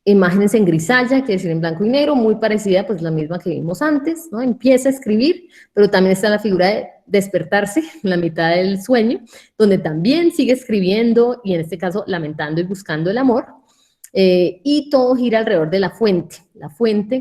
imágenes en grisalla, quiere decir en blanco y negro, muy parecida, pues la misma que vimos antes, ¿no? Empieza a escribir, pero también está la figura de despertarse en la mitad del sueño, donde también sigue escribiendo, y en este caso lamentando y buscando el amor, y todo gira alrededor de la fuente,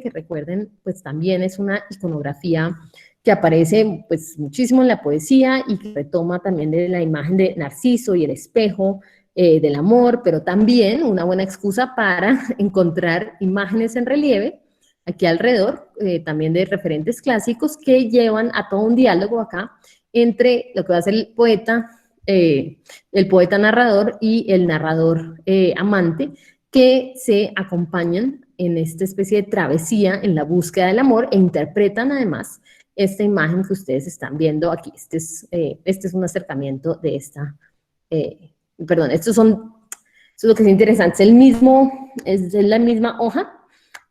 que recuerden, pues también es una iconografía que aparece pues muchísimo en la poesía y que retoma también de la imagen de Narciso y el espejo del amor, pero también una buena excusa para encontrar imágenes en relieve aquí alrededor, también de referentes clásicos que llevan a todo un diálogo acá entre lo que va a ser el poeta narrador y el narrador amante, que se acompañan en esta especie de travesía en la búsqueda del amor e interpretan además esta imagen que ustedes están viendo aquí. Este es un acercamiento de esta, perdón, esto es lo que es interesante, es la misma hoja,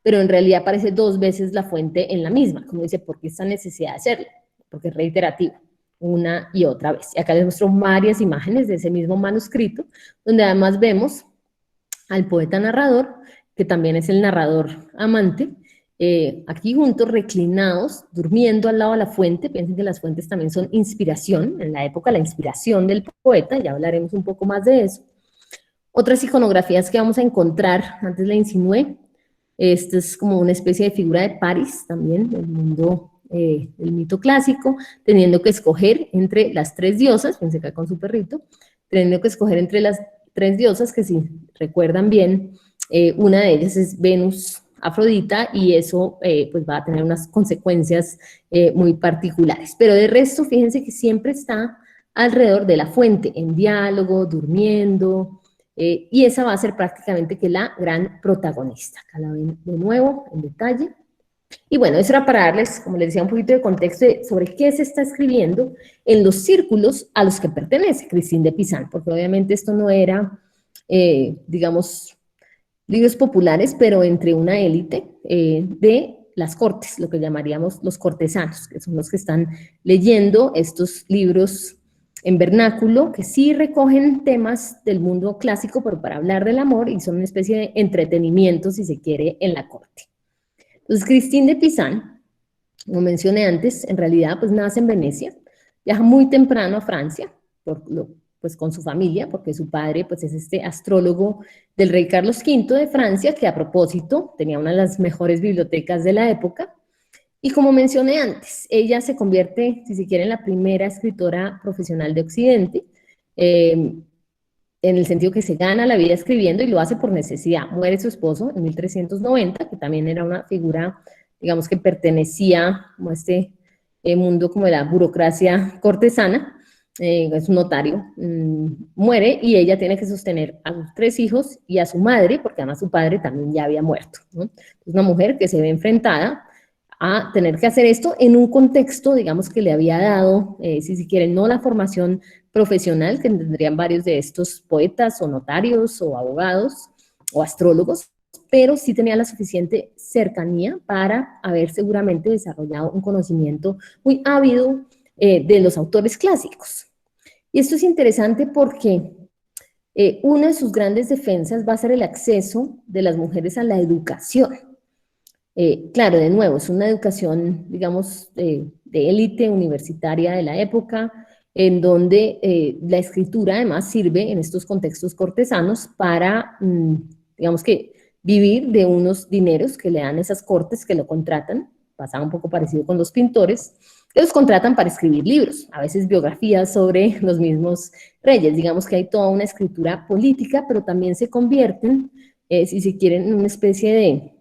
pero en realidad aparece dos veces la fuente en la misma, como dice, ¿por qué esta necesidad de hacerlo? Porque es reiterativa, una y otra vez. Y acá les muestro varias imágenes de ese mismo manuscrito, donde además vemos al poeta narrador, que también es el narrador amante, aquí juntos, reclinados, durmiendo al lado de la fuente. Piensen que las fuentes también son inspiración, en la época la inspiración del poeta, ya hablaremos un poco más de eso, Otras iconografías que vamos a encontrar, antes la insinué, esta es como una especie de figura de Paris también, del mundo del mito clásico, teniendo que escoger entre las tres diosas, fíjense acá con su perrito, teniendo que escoger entre las tres diosas, que si recuerdan bien, una de ellas es Venus Afrodita, y eso pues va a tener unas consecuencias muy particulares. Pero de resto, fíjense que siempre está alrededor de la fuente, en diálogo, durmiendo, y esa va a ser prácticamente que la gran protagonista. Acá la ven de nuevo en detalle. Y bueno, eso era para darles, como les decía, un poquito de contexto sobre qué se está escribiendo en los círculos a los que pertenece Christine de Pizan, porque obviamente esto no era, digamos, libros populares, pero entre una élite de las cortes, lo que llamaríamos los cortesanos, que son los que están leyendo estos libros en vernáculo, que sí recogen temas del mundo clásico, pero para hablar del amor, y son una especie de entretenimiento, si se quiere, en la corte. Entonces, Christine de Pizan, como mencioné antes, en realidad pues nace en Venecia, viaja muy temprano a Francia, pues con su familia, porque su padre pues es este astrólogo del rey Carlos V de Francia, que a propósito tenía una de las mejores bibliotecas de la época. Y como mencioné antes, ella se convierte, si se quiere, en la primera escritora profesional de Occidente, en el sentido que se gana la vida escribiendo y lo hace por necesidad. Muere su esposo en 1390, que también era una figura, digamos, que pertenecía a este mundo como de la burocracia cortesana, es un notario, muere y ella tiene que sostener a sus tres hijos y a su madre, porque además su padre también ya había muerto, ¿no? Es una mujer que se ve enfrentada a tener que hacer esto en un contexto, digamos, que le había dado, si se quiere, no la formación profesional que tendrían varios de estos poetas o notarios o abogados o astrólogos, pero sí tenía la suficiente cercanía para haber seguramente desarrollado un conocimiento muy ávido de los autores clásicos. Y esto es interesante porque una de sus grandes defensas va a ser el acceso de las mujeres a la educación. Claro, de nuevo, es una educación, digamos, de élite universitaria de la época, en donde la escritura además sirve en estos contextos cortesanos para, digamos que, vivir de unos dineros que le dan esas cortes que lo contratan, pasaba un poco parecido con los pintores, que los contratan para escribir libros, a veces biografías sobre los mismos reyes. Digamos que hay toda una escritura política, pero también se convierten, si se quieren, en una especie de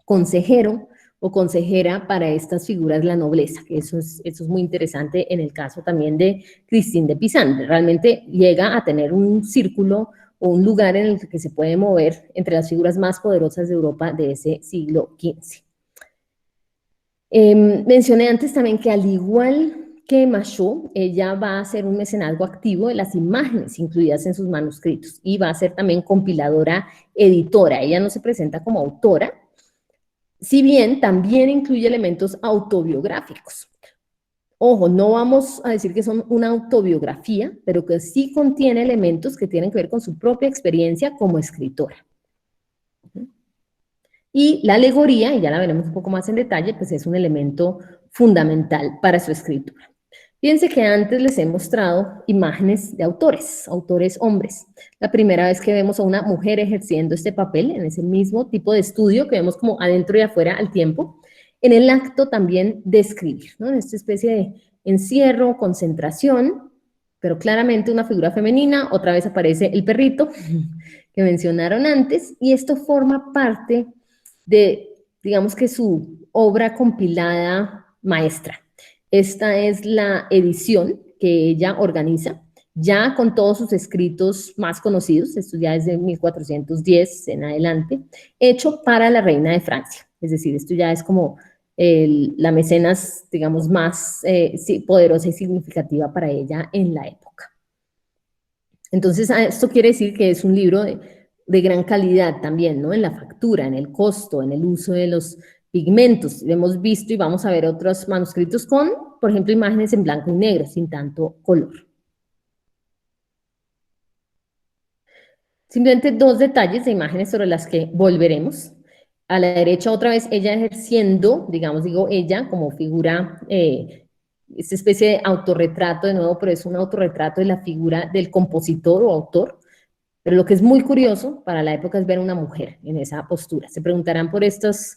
consejero o consejera para estas figuras de la nobleza, que eso es muy interesante en el caso también de Christine de Pizan. Realmente llega a tener un círculo o un lugar en el que se puede mover entre las figuras más poderosas de Europa de ese siglo XV. Mencioné antes también que al igual que Machaut, ella va a ser un mecenazgo activo de las imágenes incluidas en sus manuscritos y va a ser también compiladora, editora. Ella no se presenta como autora, si bien también incluye elementos autobiográficos. Ojo, no vamos a decir que son una autobiografía, pero que sí contiene elementos que tienen que ver con su propia experiencia como escritora. Y la alegoría, y ya la veremos un poco más en detalle, pues es un elemento fundamental para su escritura. Fíjense que antes les he mostrado imágenes de autores hombres. La primera vez que vemos a una mujer ejerciendo este papel, en ese mismo tipo de estudio que vemos como adentro y afuera al tiempo, en el acto también de escribir, ¿no? En esta especie de encierro, concentración, pero claramente una figura femenina. Otra vez aparece el perrito que mencionaron antes, y esto forma parte de, digamos que su obra compilada maestra. Esta es la edición que ella organiza, ya con todos sus escritos más conocidos, esto ya es de 1410 en adelante, hecho para la reina de Francia. Es decir, esto ya es como la mecenas, digamos, más poderosa y significativa para ella en la época. Entonces, esto quiere decir que es un libro de gran calidad también, ¿no? En la factura, en el costo, en el uso de los pigmentos. Hemos visto y vamos a ver otros manuscritos con, por ejemplo, imágenes en blanco y negro, sin tanto color. Simplemente dos detalles de imágenes sobre las que volveremos. A la derecha, otra vez, ella ejerciendo, digamos, digo ella, como figura, esta especie de autorretrato, de nuevo, pero es un autorretrato de la figura del compositor o autor, Pero lo que es muy curioso para la época es ver una mujer en esa postura. Se preguntarán por estos,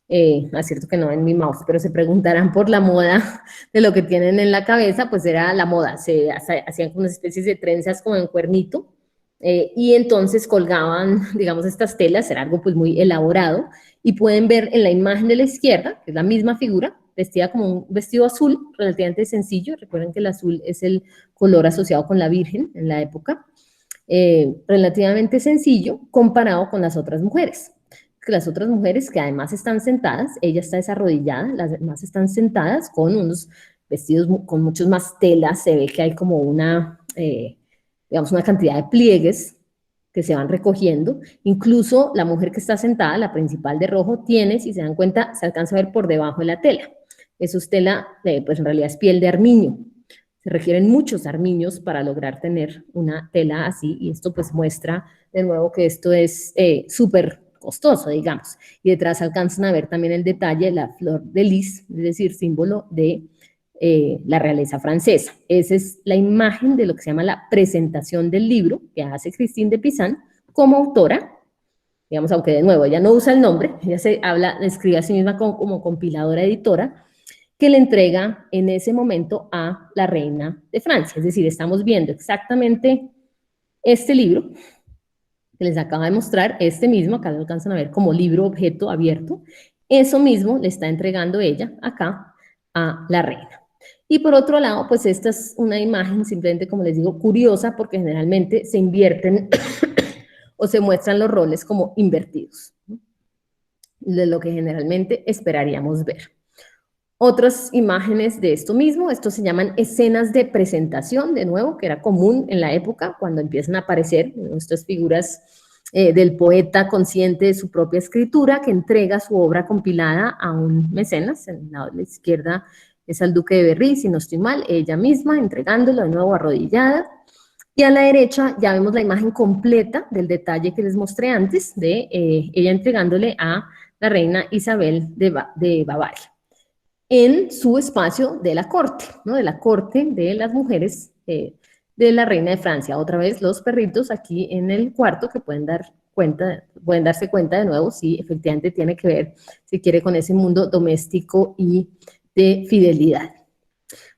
es cierto que no en mi mouse, pero se preguntarán por la moda de lo que tienen en la cabeza, pues era la moda. Se hacían unas especies de trenzas como en cuernito, y entonces colgaban, digamos, estas telas, era algo pues muy elaborado, y pueden ver en la imagen de la izquierda, que es la misma figura, vestida como un vestido azul, relativamente sencillo. Recuerden que el azul es el color asociado con la Virgen en la época, relativamente sencillo comparado con las otras mujeres. Que las otras mujeres que además están sentadas, ella está desarrodillada, las demás están sentadas con unos vestidos con muchos más telas, se ve que hay como una, digamos, una cantidad de pliegues que se van recogiendo. Incluso la mujer que está sentada, la principal de rojo, tiene, si se dan cuenta, se alcanza a ver por debajo de la tela. Eso es tela, pues en realidad es piel de armiño. Se requieren muchos armiños para lograr tener una tela así, y esto pues muestra de nuevo que esto es súper costoso, digamos. Y detrás alcanzan a ver también el detalle de la flor de lis, es decir, símbolo de la realeza francesa. Esa es la imagen de lo que se llama la presentación del libro que hace Christine de Pizan como autora, digamos, aunque de nuevo ella no usa el nombre, ella escribe a sí misma como compiladora editora, que le entrega en ese momento a la reina de Francia. Es decir, estamos viendo exactamente este libro que les acabo de mostrar, este mismo, acá lo alcanzan a ver como libro objeto abierto, eso mismo le está entregando ella acá a la reina. Y por otro lado, pues esta es una imagen simplemente, como les digo, curiosa, porque generalmente se invierten o se muestran los roles como invertidos, de lo que generalmente esperaríamos ver. Otras imágenes de esto mismo, estos se llaman escenas de presentación, de nuevo, que era común en la época, cuando empiezan a aparecer nuestras figuras del poeta consciente de su propia escritura, que entrega su obra compilada a un mecenas. En la izquierda es al duque de Berry, si no estoy mal, ella misma entregándolo de nuevo arrodillada. Y a la derecha ya vemos la imagen completa del detalle que les mostré antes, de ella entregándole a la reina Isabel de Bavaria, en su espacio de la corte, ¿no? De la corte de las mujeres de la reina de Francia. Otra vez los perritos aquí en el cuarto que pueden darse cuenta de nuevo si efectivamente tiene que ver, si quiere, con ese mundo doméstico y de fidelidad.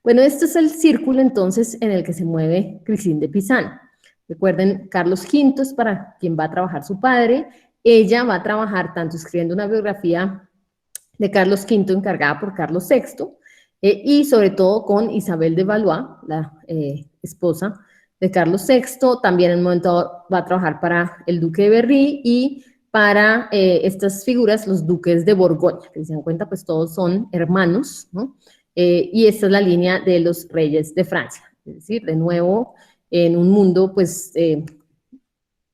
Bueno, este es el círculo entonces en el que se mueve Christine de Pizan. Recuerden, Carlos V es para quien va a trabajar su padre. Ella va a trabajar tanto escribiendo una biografía de Carlos V encargada por Carlos VI, y sobre todo con Isabel de Valois, la esposa de Carlos VI. También en un momento va a trabajar para el duque de Berry y para estas figuras, los duques de Borgoña, que se dan cuenta, pues todos son hermanos, ¿no? Y esta es la línea de los reyes de Francia, es decir, de nuevo, en un mundo, pues,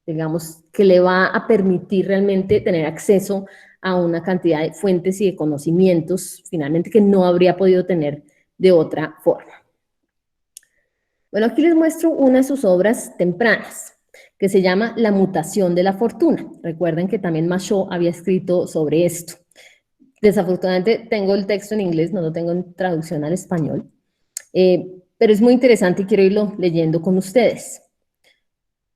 digamos, que le va a permitir realmente tener acceso a una cantidad de fuentes y de conocimientos, finalmente, que no habría podido tener de otra forma. Bueno, aquí les muestro una de sus obras tempranas, que se llama La mutación de la fortuna. Recuerden que también Machaut había escrito sobre esto. Desafortunadamente tengo el texto en inglés, no lo tengo en traducción al español, pero es muy interesante y quiero irlo leyendo con ustedes.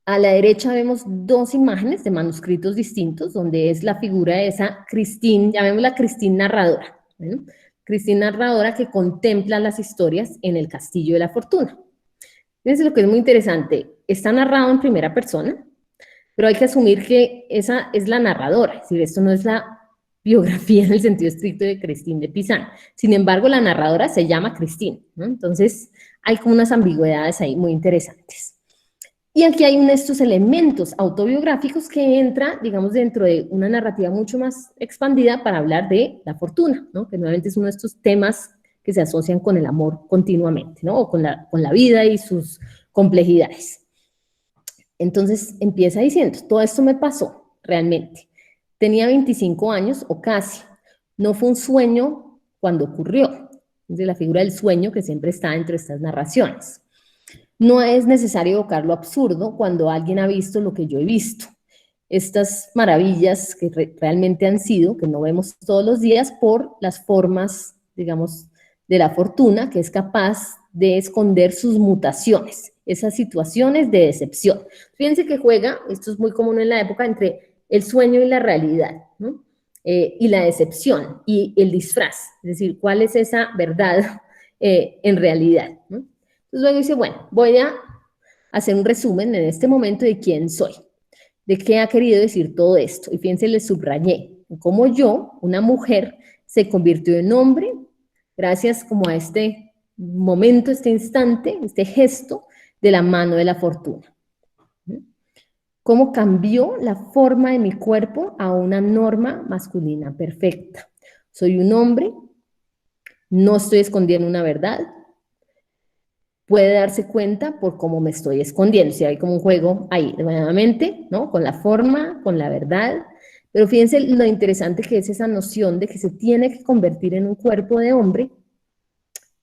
A la derecha vemos dos imágenes de manuscritos distintos, donde es la figura de esa Christine, llamémosla Christine narradora, ¿no? Christine narradora que contempla las historias en el Castillo de la Fortuna. Fíjense lo que es muy interesante, está narrado en primera persona, pero hay que asumir que esa es la narradora, es decir, esto no es la biografía en el sentido estricto de Christine de Pizan. Sin embargo, la narradora se llama Christine, ¿no? Entonces, hay como unas ambigüedades ahí muy interesantes. Y aquí hay estos elementos autobiográficos que entra, digamos, dentro de una narrativa mucho más expandida para hablar de la fortuna, ¿no? Que nuevamente es uno de estos temas que se asocian con el amor continuamente, ¿no? O con la vida y sus complejidades. Entonces empieza diciendo, todo esto me pasó realmente. Tenía 25 años o casi. No fue un sueño cuando ocurrió. Es de la figura del sueño que siempre está entre estas narraciones. No es necesario evocar lo absurdo cuando alguien ha visto lo que yo he visto. Estas maravillas que realmente han sido, que no vemos todos los días por las formas, digamos, de la fortuna, que es capaz de esconder sus mutaciones, esas situaciones de decepción. Fíjense que juega, esto es muy común en la época, entre el sueño y la realidad, ¿no? Y la decepción y el disfraz, es decir, cuál es esa verdad en realidad, ¿no? Entonces luego dice, bueno, voy a hacer un resumen en este momento de quién soy, de qué ha querido decir todo esto. Y fíjense, le subrayé cómo yo, una mujer, se convirtió en hombre gracias como a este momento, este instante, este gesto de la mano de la fortuna. Cómo cambió la forma de mi cuerpo a una norma masculina perfecta. Soy un hombre, no estoy escondiendo una verdad, puede darse cuenta por cómo me estoy escondiendo. Si hay como un juego ahí, nuevamente, ¿no? Con la forma, con la verdad. Pero fíjense lo interesante que es esa noción de que se tiene que convertir en un cuerpo de hombre,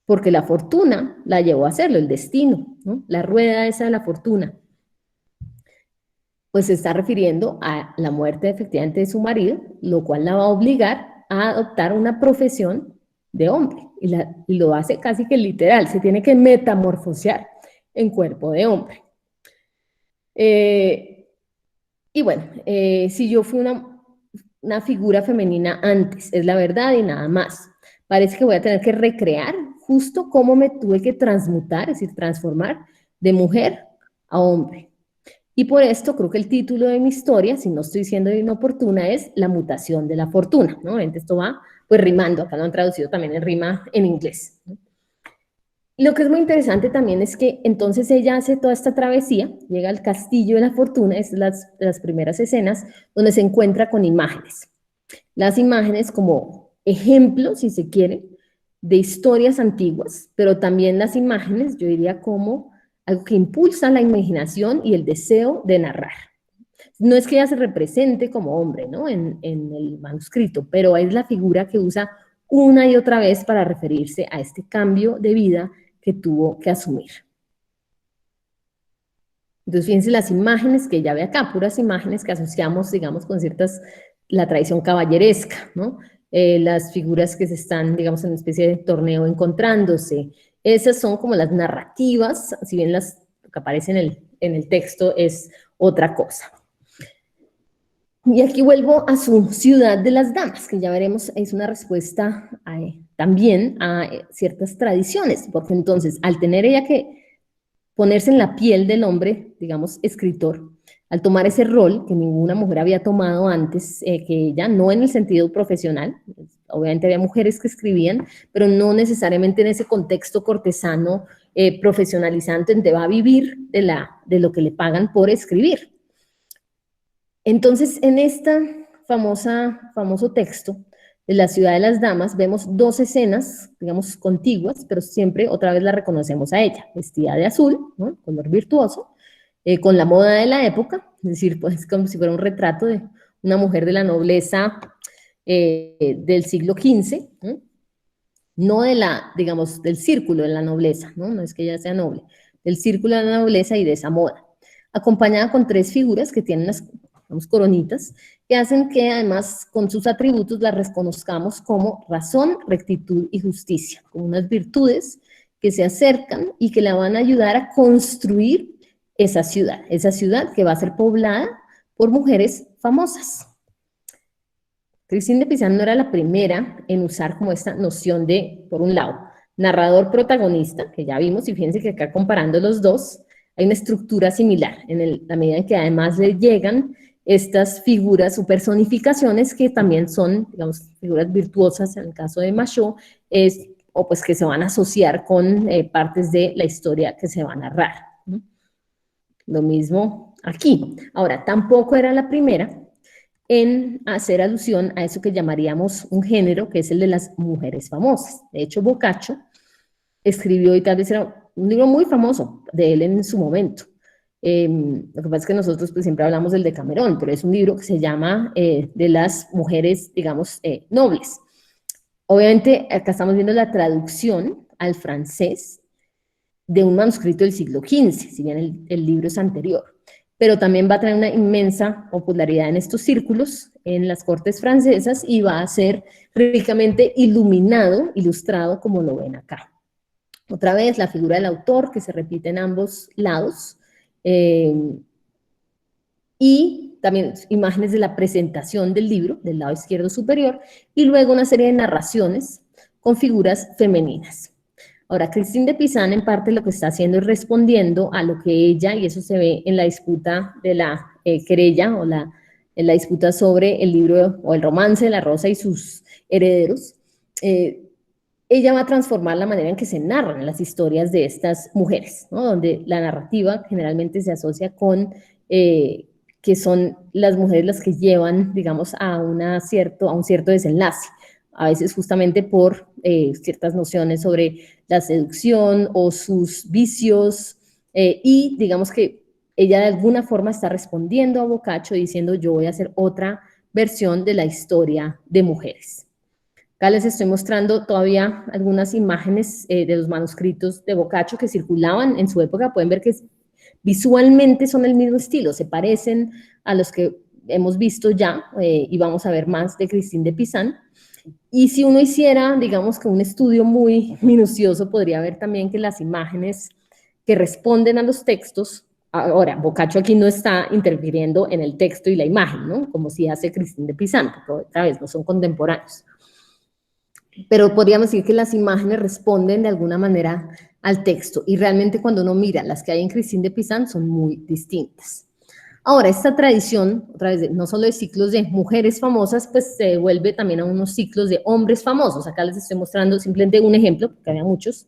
porque la fortuna la llevó a hacerlo, el destino, ¿no? La rueda esa de la fortuna. Pues se está refiriendo a la muerte efectivamente de su marido, lo cual la va a obligar a adoptar una profesión de hombre, y lo hace casi que literal, se tiene que metamorfosear en cuerpo de hombre. Y bueno, si yo fui una figura femenina antes, es la verdad y nada más. Parece que voy a tener que recrear justo cómo me tuve que transmutar, es decir, transformar de mujer a hombre. Y por esto creo que el título de mi historia, si no estoy siendo inoportuna, es La mutación de la fortuna, ¿no? Esto va pues rimando, acá lo han traducido también en rima en inglés, ¿no? Lo que es muy interesante también es que entonces ella hace toda esta travesía, llega al castillo de la fortuna, es las primeras escenas, donde se encuentra con imágenes. Las imágenes como ejemplos, si se quiere, de historias antiguas, pero también las imágenes, yo diría como algo que impulsa la imaginación y el deseo de narrar. No es que ella se represente como hombre, ¿no? En el manuscrito, pero es la figura que usa una y otra vez para referirse a este cambio de vida que tuvo que asumir. Entonces, fíjense las imágenes que ella ve acá, puras imágenes que asociamos, digamos, con la tradición caballeresca, ¿no? Las figuras que se están, digamos, en una especie de torneo encontrándose. Esas son como las narrativas, si bien lo que aparece en el texto es otra cosa. Y aquí vuelvo a su ciudad de las damas, que ya veremos, es una respuesta también a ciertas tradiciones, porque entonces, al tener ella que ponerse en la piel del hombre, digamos, escritor, al tomar ese rol que ninguna mujer había tomado antes, que ella, no en el sentido profesional, obviamente había mujeres que escribían, pero no necesariamente en ese contexto cortesano profesionalizante donde va a vivir de lo que le pagan por escribir. Entonces, en este famoso texto de la ciudad de las damas, vemos dos escenas, digamos, contiguas, pero siempre otra vez la reconocemos a ella, vestida de azul, ¿no? Color virtuoso, con la moda de la época, es decir, pues como si fuera un retrato de una mujer de la nobleza del siglo XV, ¿no? No digamos, del círculo de la nobleza, ¿no? No es que ella sea noble, del círculo de la nobleza y de esa moda, acompañada con tres figuras que tienen unas coronitas, que hacen que además con sus atributos las reconozcamos como razón, rectitud y justicia, como unas virtudes que se acercan y que la van a ayudar a construir esa ciudad que va a ser poblada por mujeres famosas. Christine de Pizan no era la primera en usar como esta noción de, por un lado, narrador protagonista, que ya vimos, y fíjense que acá comparando los dos, hay una estructura similar, en la medida en que además le llegan estas figuras o personificaciones que también son, digamos, figuras virtuosas, en el caso de Machaut, o pues que se van a asociar con partes de la historia que se va a narrar, ¿no? Lo mismo aquí. Ahora, tampoco era la primera en hacer alusión a eso que llamaríamos un género, que es el de las mujeres famosas. De hecho, Boccaccio escribió, y tal vez era un libro muy famoso de él en su momento. Lo que pasa es que nosotros pues, siempre hablamos del Decamerón, pero es un libro que se llama de las mujeres, digamos, nobles. Obviamente, acá estamos viendo la traducción al francés de un manuscrito del siglo XV, si bien el libro es anterior. pero también va a tener una inmensa popularidad en estos círculos, en las cortes francesas, y va a ser ricamente iluminado, ilustrado, como lo ven acá. Otra vez, la figura del autor, que se repite en ambos lados, y también imágenes de la presentación del libro, del lado izquierdo superior, y luego una serie de narraciones con figuras femeninas. Ahora, Christine de Pizan en parte lo que está haciendo es respondiendo a lo que ella, y eso se ve en la disputa de la querella o en la disputa sobre el libro o el romance de la Rosa y sus herederos, ella va a transformar la manera en que se narran las historias de estas mujeres, ¿no? Donde la narrativa generalmente se asocia con que son las mujeres las que llevan, digamos, a un cierto desenlace, a veces justamente por ciertas nociones sobre la seducción o sus vicios, y digamos que ella de alguna forma está respondiendo a Boccaccio diciendo yo voy a hacer otra versión de la historia de mujeres. Acá les estoy mostrando todavía algunas imágenes de los manuscritos de Boccaccio que circulaban en su época. Pueden ver que visualmente son el mismo estilo, se parecen a los que hemos visto ya, y vamos a ver más de Christine de Pizan. Y si uno hiciera, digamos que un estudio muy minucioso, podría ver también que las imágenes que responden a los textos, ahora, Boccaccio aquí no está interfiriendo en el texto y la imagen, ¿no? Como si hace Christine de Pizan, porque otra vez no son contemporáneos. Pero podríamos decir que las imágenes responden de alguna manera al texto, y realmente cuando uno mira las que hay en Christine de Pizan son muy distintas. Ahora, esta tradición, otra vez, no solo de ciclos de mujeres famosas, pues se vuelve también a unos ciclos de hombres famosos. Acá les estoy mostrando simplemente un ejemplo, porque había muchos,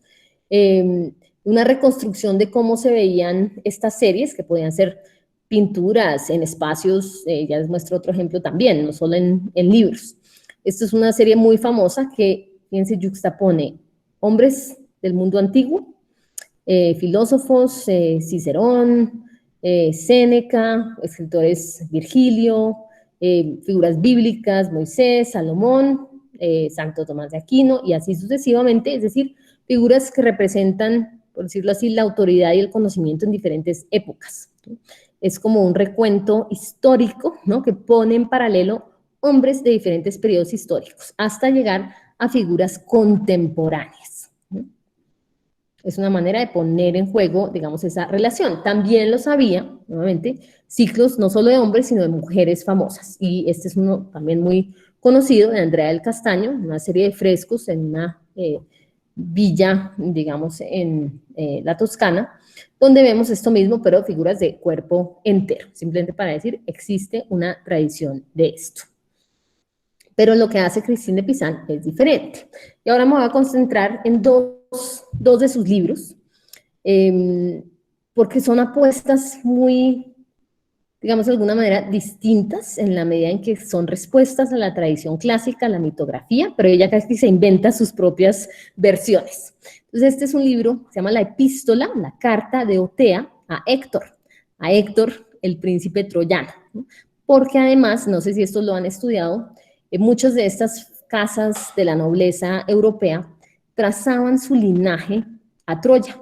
una reconstrucción de cómo se veían estas series, que podían ser pinturas en espacios, ya les muestro otro ejemplo también, no solo en libros. Esta es una serie muy famosa que, fíjense, yuxtapone hombres del mundo antiguo, filósofos, Cicerón, Séneca, escritores Virgilio, figuras bíblicas, Moisés, Salomón, Santo Tomás de Aquino, y así sucesivamente, es decir, figuras que representan, por decirlo así, la autoridad y el conocimiento en diferentes épocas, ¿no? Es como un recuento histórico, ¿no? Que pone en paralelo hombres de diferentes periodos históricos, hasta llegar a figuras contemporáneas, ¿no? Es una manera de poner en juego, digamos, esa relación. También los había, nuevamente, ciclos no solo de hombres, sino de mujeres famosas. Y este es uno también muy conocido, de Andrea del Castaño, una serie de frescos en una villa, digamos, en la Toscana, donde vemos esto mismo, pero figuras de cuerpo entero. Simplemente para decir, existe una tradición de esto. Pero lo que hace Christine de Pizan es diferente. Y ahora me voy a concentrar en dos de sus libros, porque son apuestas muy, digamos, de alguna manera distintas, en la medida en que son respuestas a la tradición clásica, a la mitografía, pero ella casi se inventa sus propias versiones. Entonces, este es un libro, se llama La Epístola, la carta de Otea a Héctor, el príncipe troyano, ¿no? Porque además, no sé si esto lo han estudiado, muchas de estas casas de la nobleza europea trazaban su linaje a Troya.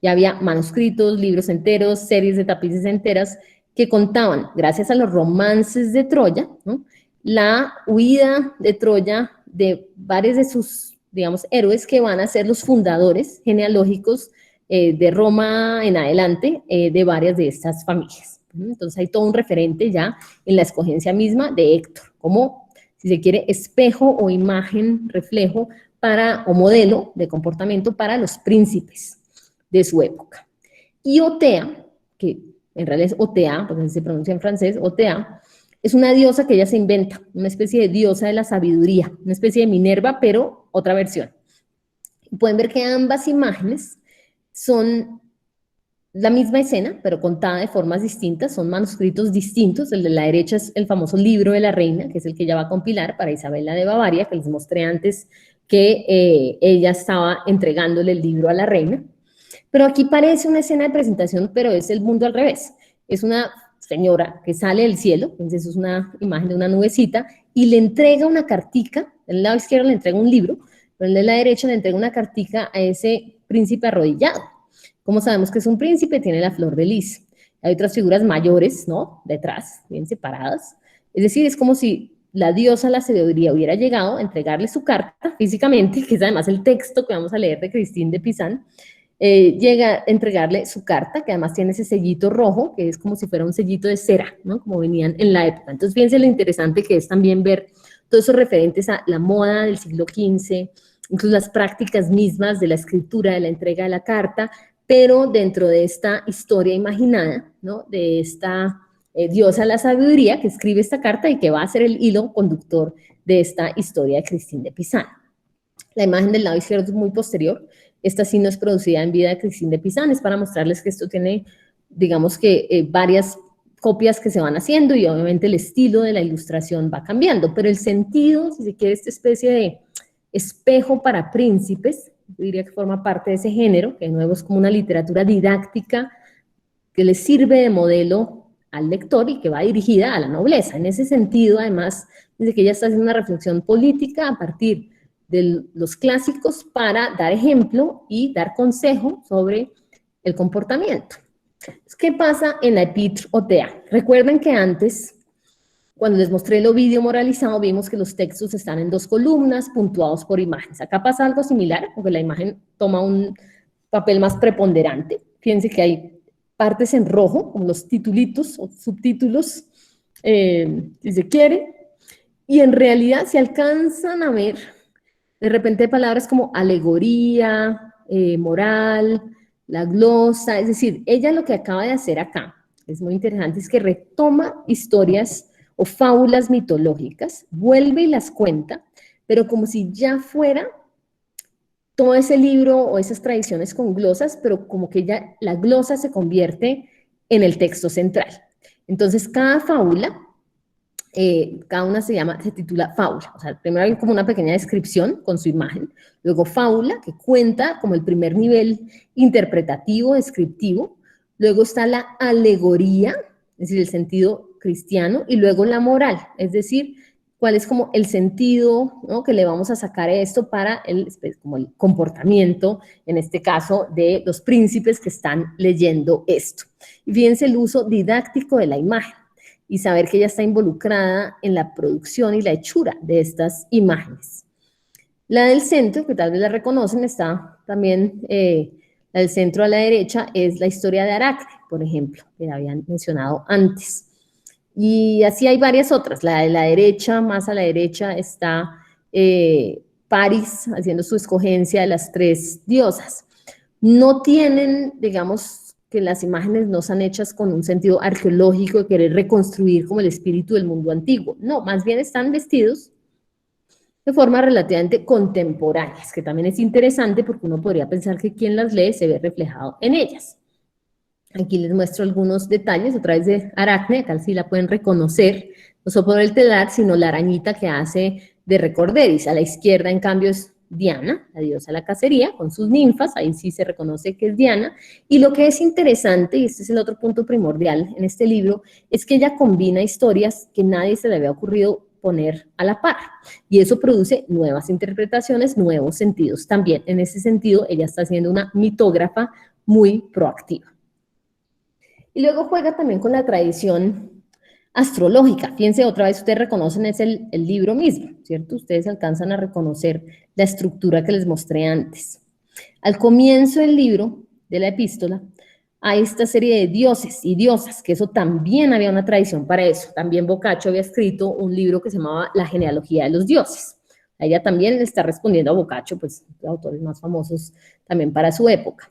Ya había manuscritos, libros enteros, series de tapices enteras que contaban, gracias a los romances de Troya, ¿no?, la huida de Troya de varios de sus, digamos, héroes que van a ser los fundadores genealógicos de Roma en adelante, de varias de estas familias. Entonces hay todo un referente ya en la escogencia misma de Héctor, como, si se quiere, espejo o imagen, reflejo o modelo de comportamiento para los príncipes de su época. Y Otea, que en realidad es Otea, porque se pronuncia en francés, Otea, es una diosa que ella se inventa, una especie de diosa de la sabiduría, una especie de Minerva, pero otra versión. Y pueden ver que ambas imágenes son la misma escena, pero contada de formas distintas, son manuscritos distintos. El de la derecha es el famoso libro de la reina, que es el que ella va a compilar para Isabela de Bavaria, que les mostré antes que ella estaba entregándole el libro a la reina. Pero aquí parece una escena de presentación, pero es el mundo al revés. Es una señora que sale del cielo, entonces es una imagen de una nubecita, y le entrega una cartica, del lado izquierdo le entrega un libro, pero en el de la derecha le entrega una cartica a ese príncipe arrodillado. Como sabemos que es un príncipe, tiene la flor de lis. hay otras figuras mayores, ¿no? Detrás, bien separadas. Es decir, es como si la diosa a la sabiduría hubiera llegado a entregarle su carta físicamente, que es además el texto que vamos a leer de Christine de Pizan, llega a entregarle su carta, que además tiene ese sellito rojo, que es como si fuera un sellito de cera, ¿no? Como venían en la época. Entonces, fíjense lo interesante que es también ver todos esos referentes a la moda del siglo XV, incluso las prácticas mismas de la escritura, de la entrega de la carta, pero dentro de esta historia imaginada, ¿no? De esta diosa de la sabiduría que escribe esta carta y que va a ser el hilo conductor de esta historia de Christine de Pizan. La imagen del lado izquierdo es muy posterior. Esta sí no es producida en vida de Christine de Pizan, es para mostrarles que esto tiene, digamos que, varias copias que se van haciendo y obviamente el estilo de la ilustración va cambiando, pero el sentido, si se quiere, esta especie de espejo para príncipes, yo diría que forma parte de ese género, que de nuevo es como una literatura didáctica que le sirve de modelo al lector y que va dirigida a la nobleza. En ese sentido, además, desde que ella está haciendo una reflexión política a partir de los clásicos para dar ejemplo y dar consejo sobre el comportamiento. ¿Qué pasa en la Epitr o Tea? Recuerden que antes, cuando les mostré el Ovidio moralizado, vimos que los textos están en 2 columnas, puntuados por imágenes. Acá pasa algo similar, porque la imagen toma un papel más preponderante. Fíjense que hay partes en rojo, como los titulitos o subtítulos, si se quiere, y en realidad se alcanzan a ver de repente palabras como alegoría, moral, la glosa, es decir, ella lo que acaba de hacer acá, es muy interesante, es que retoma historias o fábulas mitológicas, vuelve y las cuenta, pero como si ya fuera todo ese libro o esas tradiciones con glosas, pero como que ya la glosa se convierte en el texto central. Entonces, cada fábula, cada una se titula fábula. O sea, primero hay como una pequeña descripción con su imagen, luego fábula, que cuenta como el primer nivel interpretativo, descriptivo, luego está la alegoría, es decir, el sentido cristiano, y luego la moral, es decir, cuál es como el sentido, ¿no?, que le vamos a sacar a esto para como el comportamiento, en este caso, de los príncipes que están leyendo esto. Y fíjense el uso didáctico de la imagen y saber que ella está involucrada en la producción y la hechura de estas imágenes. La del centro, que tal vez la reconocen, está también, la del centro a la derecha, es la historia de Aracne, por ejemplo, que la habían mencionado antes. Y así hay varias otras. La de la derecha, más a la derecha, está Paris haciendo su escogencia de las 3 diosas. No tienen, digamos, que las imágenes no son hechas con un sentido arqueológico de querer reconstruir como el espíritu del mundo antiguo. No, más bien están vestidos de forma relativamente contemporáneas, que también es interesante porque uno podría pensar que quien las lee se ve reflejado en ellas. Aquí les muestro algunos detalles a través de Aracne, acá sí la pueden reconocer, no solo por el telar, sino la arañita que hace de Recorderis. A la izquierda, en cambio, es Diana, la diosa de la cacería, con sus ninfas, ahí sí se reconoce que es Diana. Y lo que es interesante, y este es el otro punto primordial en este libro, es que ella combina historias que nadie se le había ocurrido poner a la par. Y eso produce nuevas interpretaciones, nuevos sentidos. También, en ese sentido, ella está siendo una mitógrafa muy proactiva. Y luego juega también con la tradición astrológica. Fíjense, otra vez ustedes reconocen es el libro mismo, ¿cierto? Ustedes alcanzan a reconocer la estructura que les mostré antes. Al comienzo del libro, de la epístola, hay esta serie de dioses y diosas, que eso también había una tradición para eso. También Boccaccio había escrito un libro que se llamaba La genealogía de los dioses. Ella también le está respondiendo a Boccaccio, pues, los autores más famosos también para su época.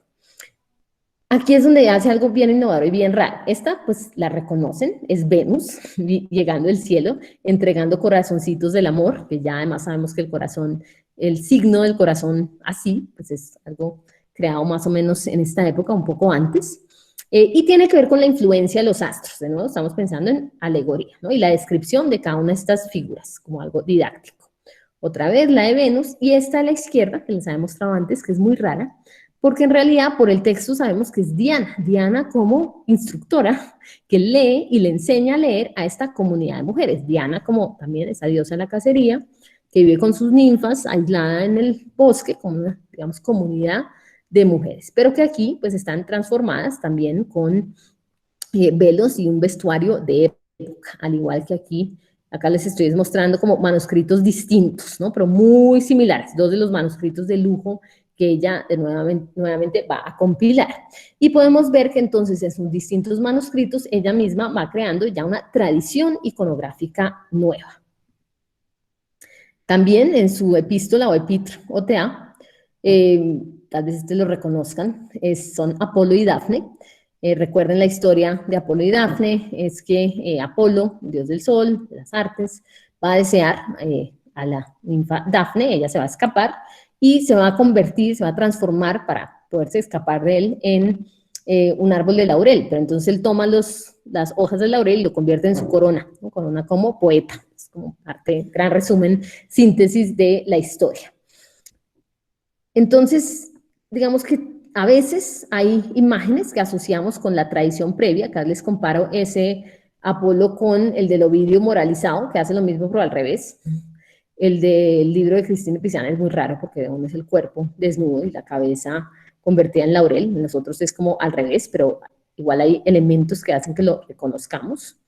Aquí es donde hace algo bien innovador y bien raro. Esta, pues, la reconocen, es Venus, llegando del cielo, entregando corazoncitos del amor, que ya además sabemos que el corazón, el signo del corazón así, pues es algo creado más o menos en esta época, un poco antes, y tiene que ver con la influencia de los astros. De nuevo, estamos pensando en alegoría, ¿no? Y la descripción de cada una de estas figuras, como algo didáctico. Otra vez la de Venus, y esta a la izquierda, que les había mostrado antes, que es muy rara, porque en realidad por el texto sabemos que es Diana, Diana como instructora que lee y le enseña a leer a esta comunidad de mujeres, Diana como también esa diosa de la cacería, que vive con sus ninfas aislada en el bosque, como una, digamos, comunidad de mujeres, pero que aquí pues están transformadas también con velos y un vestuario de época, al igual que aquí. Acá les estoy mostrando como manuscritos distintos, ¿no? Pero muy similares, dos de los manuscritos de lujo que ella nuevamente va a compilar. Y podemos ver que entonces en sus distintos manuscritos ella misma va creando ya una tradición iconográfica nueva. También en su epístola o epitro OTA, tal vez ustedes lo reconozcan, son Apolo y Dafne. Recuerden la historia de Apolo y Dafne, es que Apolo, dios del sol, de las artes, va a desear a la ninfa Dafne, ella se va a escapar y se va a convertir, se va a transformar para poderse escapar de él en un árbol de laurel, pero entonces él toma las hojas del laurel y lo convierte en su corona, ¿no? Corona como poeta, es como parte, gran resumen, síntesis de la historia. Entonces, digamos que a veces hay imágenes que asociamos con la tradición previa. Acá les comparo ese Apolo con el del Ovidio moralizado, que hace lo mismo pero al revés. El del libro de Cristina Pizan es muy raro porque uno es el cuerpo desnudo y la cabeza convertida en laurel. En los otros es como al revés, pero igual hay elementos que hacen que lo reconozcamos.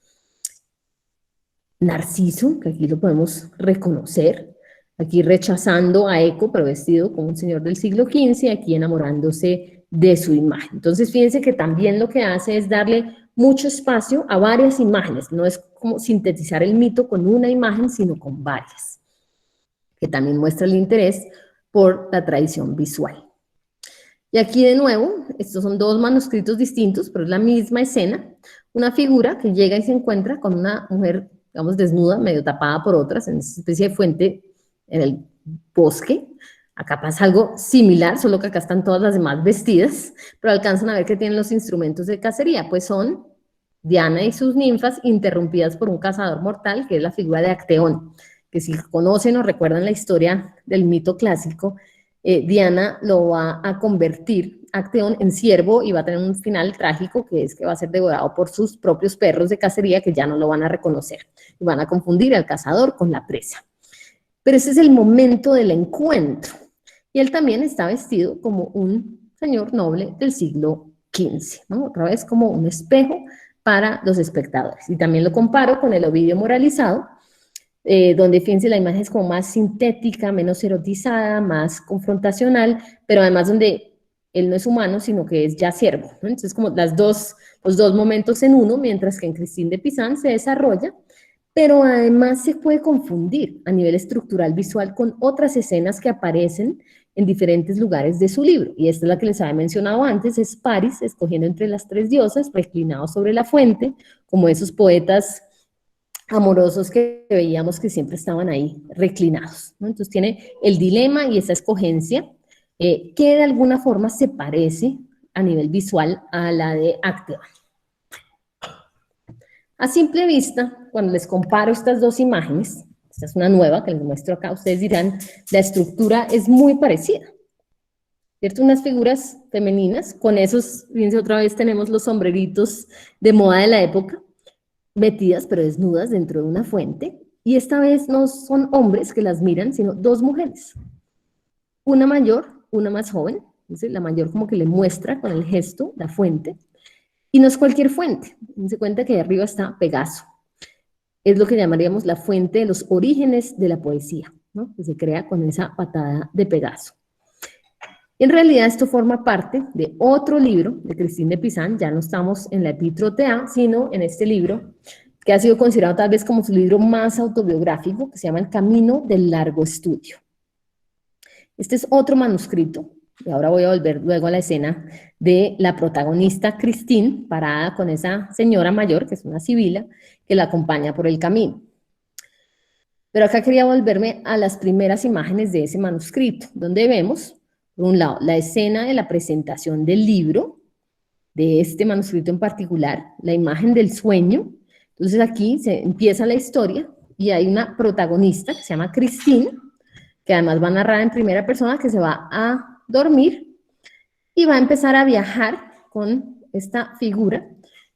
Narciso, que aquí lo podemos reconocer. Aquí rechazando a Eco, pero vestido como un señor del siglo XV, aquí enamorándose de su imagen. Entonces, fíjense que también lo que hace es darle mucho espacio a varias imágenes. No es como sintetizar el mito con una imagen, sino con varias, que también muestra el interés por la tradición visual. Y aquí de nuevo, estos son dos manuscritos distintos, pero es la misma escena. Una figura que llega y se encuentra con una mujer, digamos, desnuda, medio tapada por otras, en esa especie de fuente en el bosque. Acá pasa algo similar, solo que acá están todas las demás vestidas, pero alcanzan a ver que tienen los instrumentos de cacería, pues son Diana y sus ninfas interrumpidas por un cazador mortal, que es la figura de Acteón, que si conocen o recuerdan la historia del mito clásico, Diana lo va a convertir Acteón en ciervo y va a tener un final trágico, que es que va a ser devorado por sus propios perros de cacería que ya no lo van a reconocer y van a confundir al cazador con la presa. Pero ese es el momento del encuentro. Y él también está vestido como un señor noble del siglo XV, ¿no? Otra vez como un espejo para los espectadores. Y también lo comparo con el Ovidio moralizado, donde fíjense la imagen es como más sintética, menos erotizada, más confrontacional, pero además donde él no es humano, sino que es ya siervo, ¿no? Entonces como los dos momentos en uno, mientras que en Christine de Pizan se desarrolla, pero además se puede confundir a nivel estructural visual con otras escenas que aparecen en diferentes lugares de su libro, y esta es la que les había mencionado antes, es Paris, escogiendo entre las tres diosas, reclinados sobre la fuente, como esos poetas amorosos que veíamos que siempre estaban ahí reclinados, ¿no? Entonces tiene el dilema y esa escogencia que de alguna forma se parece a nivel visual a la de Acteón. A simple vista, cuando les comparo estas dos imágenes, esta es una nueva que les muestro acá, ustedes dirán, la estructura es muy parecida, ¿cierto? Unas figuras femeninas, con esos, fíjense otra vez tenemos los sombreritos de moda de la época, metidas pero desnudas dentro de una fuente, y esta vez no son hombres que las miran, sino dos mujeres, una mayor, una más joven, ¿sí? La mayor como que le muestra con el gesto la fuente, y no es cualquier fuente, se cuenta que de arriba está Pegaso, es lo que llamaríamos la fuente de los orígenes de la poesía, ¿no? Que se crea con esa patada de Pegaso. En realidad esto forma parte de otro libro de Christine de Pizan, ya no estamos en la Epitro OTA, sino en este libro que ha sido considerado tal vez como su libro más autobiográfico, que se llama El camino del largo estudio. Este es otro manuscrito, y ahora voy a volver luego a la escena de la protagonista Christine, parada con esa señora mayor, que es una sibila, que la acompaña por el camino. Pero acá quería volverme a las primeras imágenes de ese manuscrito, donde vemos, por un lado, la escena de la presentación del libro, de este manuscrito en particular, la imagen del sueño. Entonces aquí se empieza la historia y hay una protagonista que se llama Christine, que además va a narrar en primera persona, que se va a dormir y va a empezar a viajar con esta figura,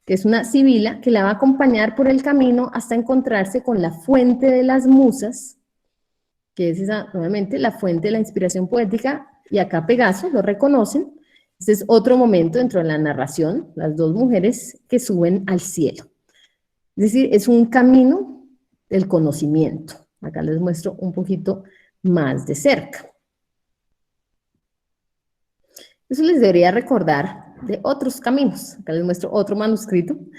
que es una sibila, que la va a acompañar por el camino hasta encontrarse con la fuente de las musas, que es esa, nuevamente, la fuente de la inspiración poética, y acá Pegaso, lo reconocen, Este es otro momento dentro de la narración, las dos mujeres que suben al cielo. Es decir, es un camino del conocimiento. Acá les muestro un poquito más de cerca. Eso les debería recordar de otros caminos. Acá les muestro otro manuscrito, un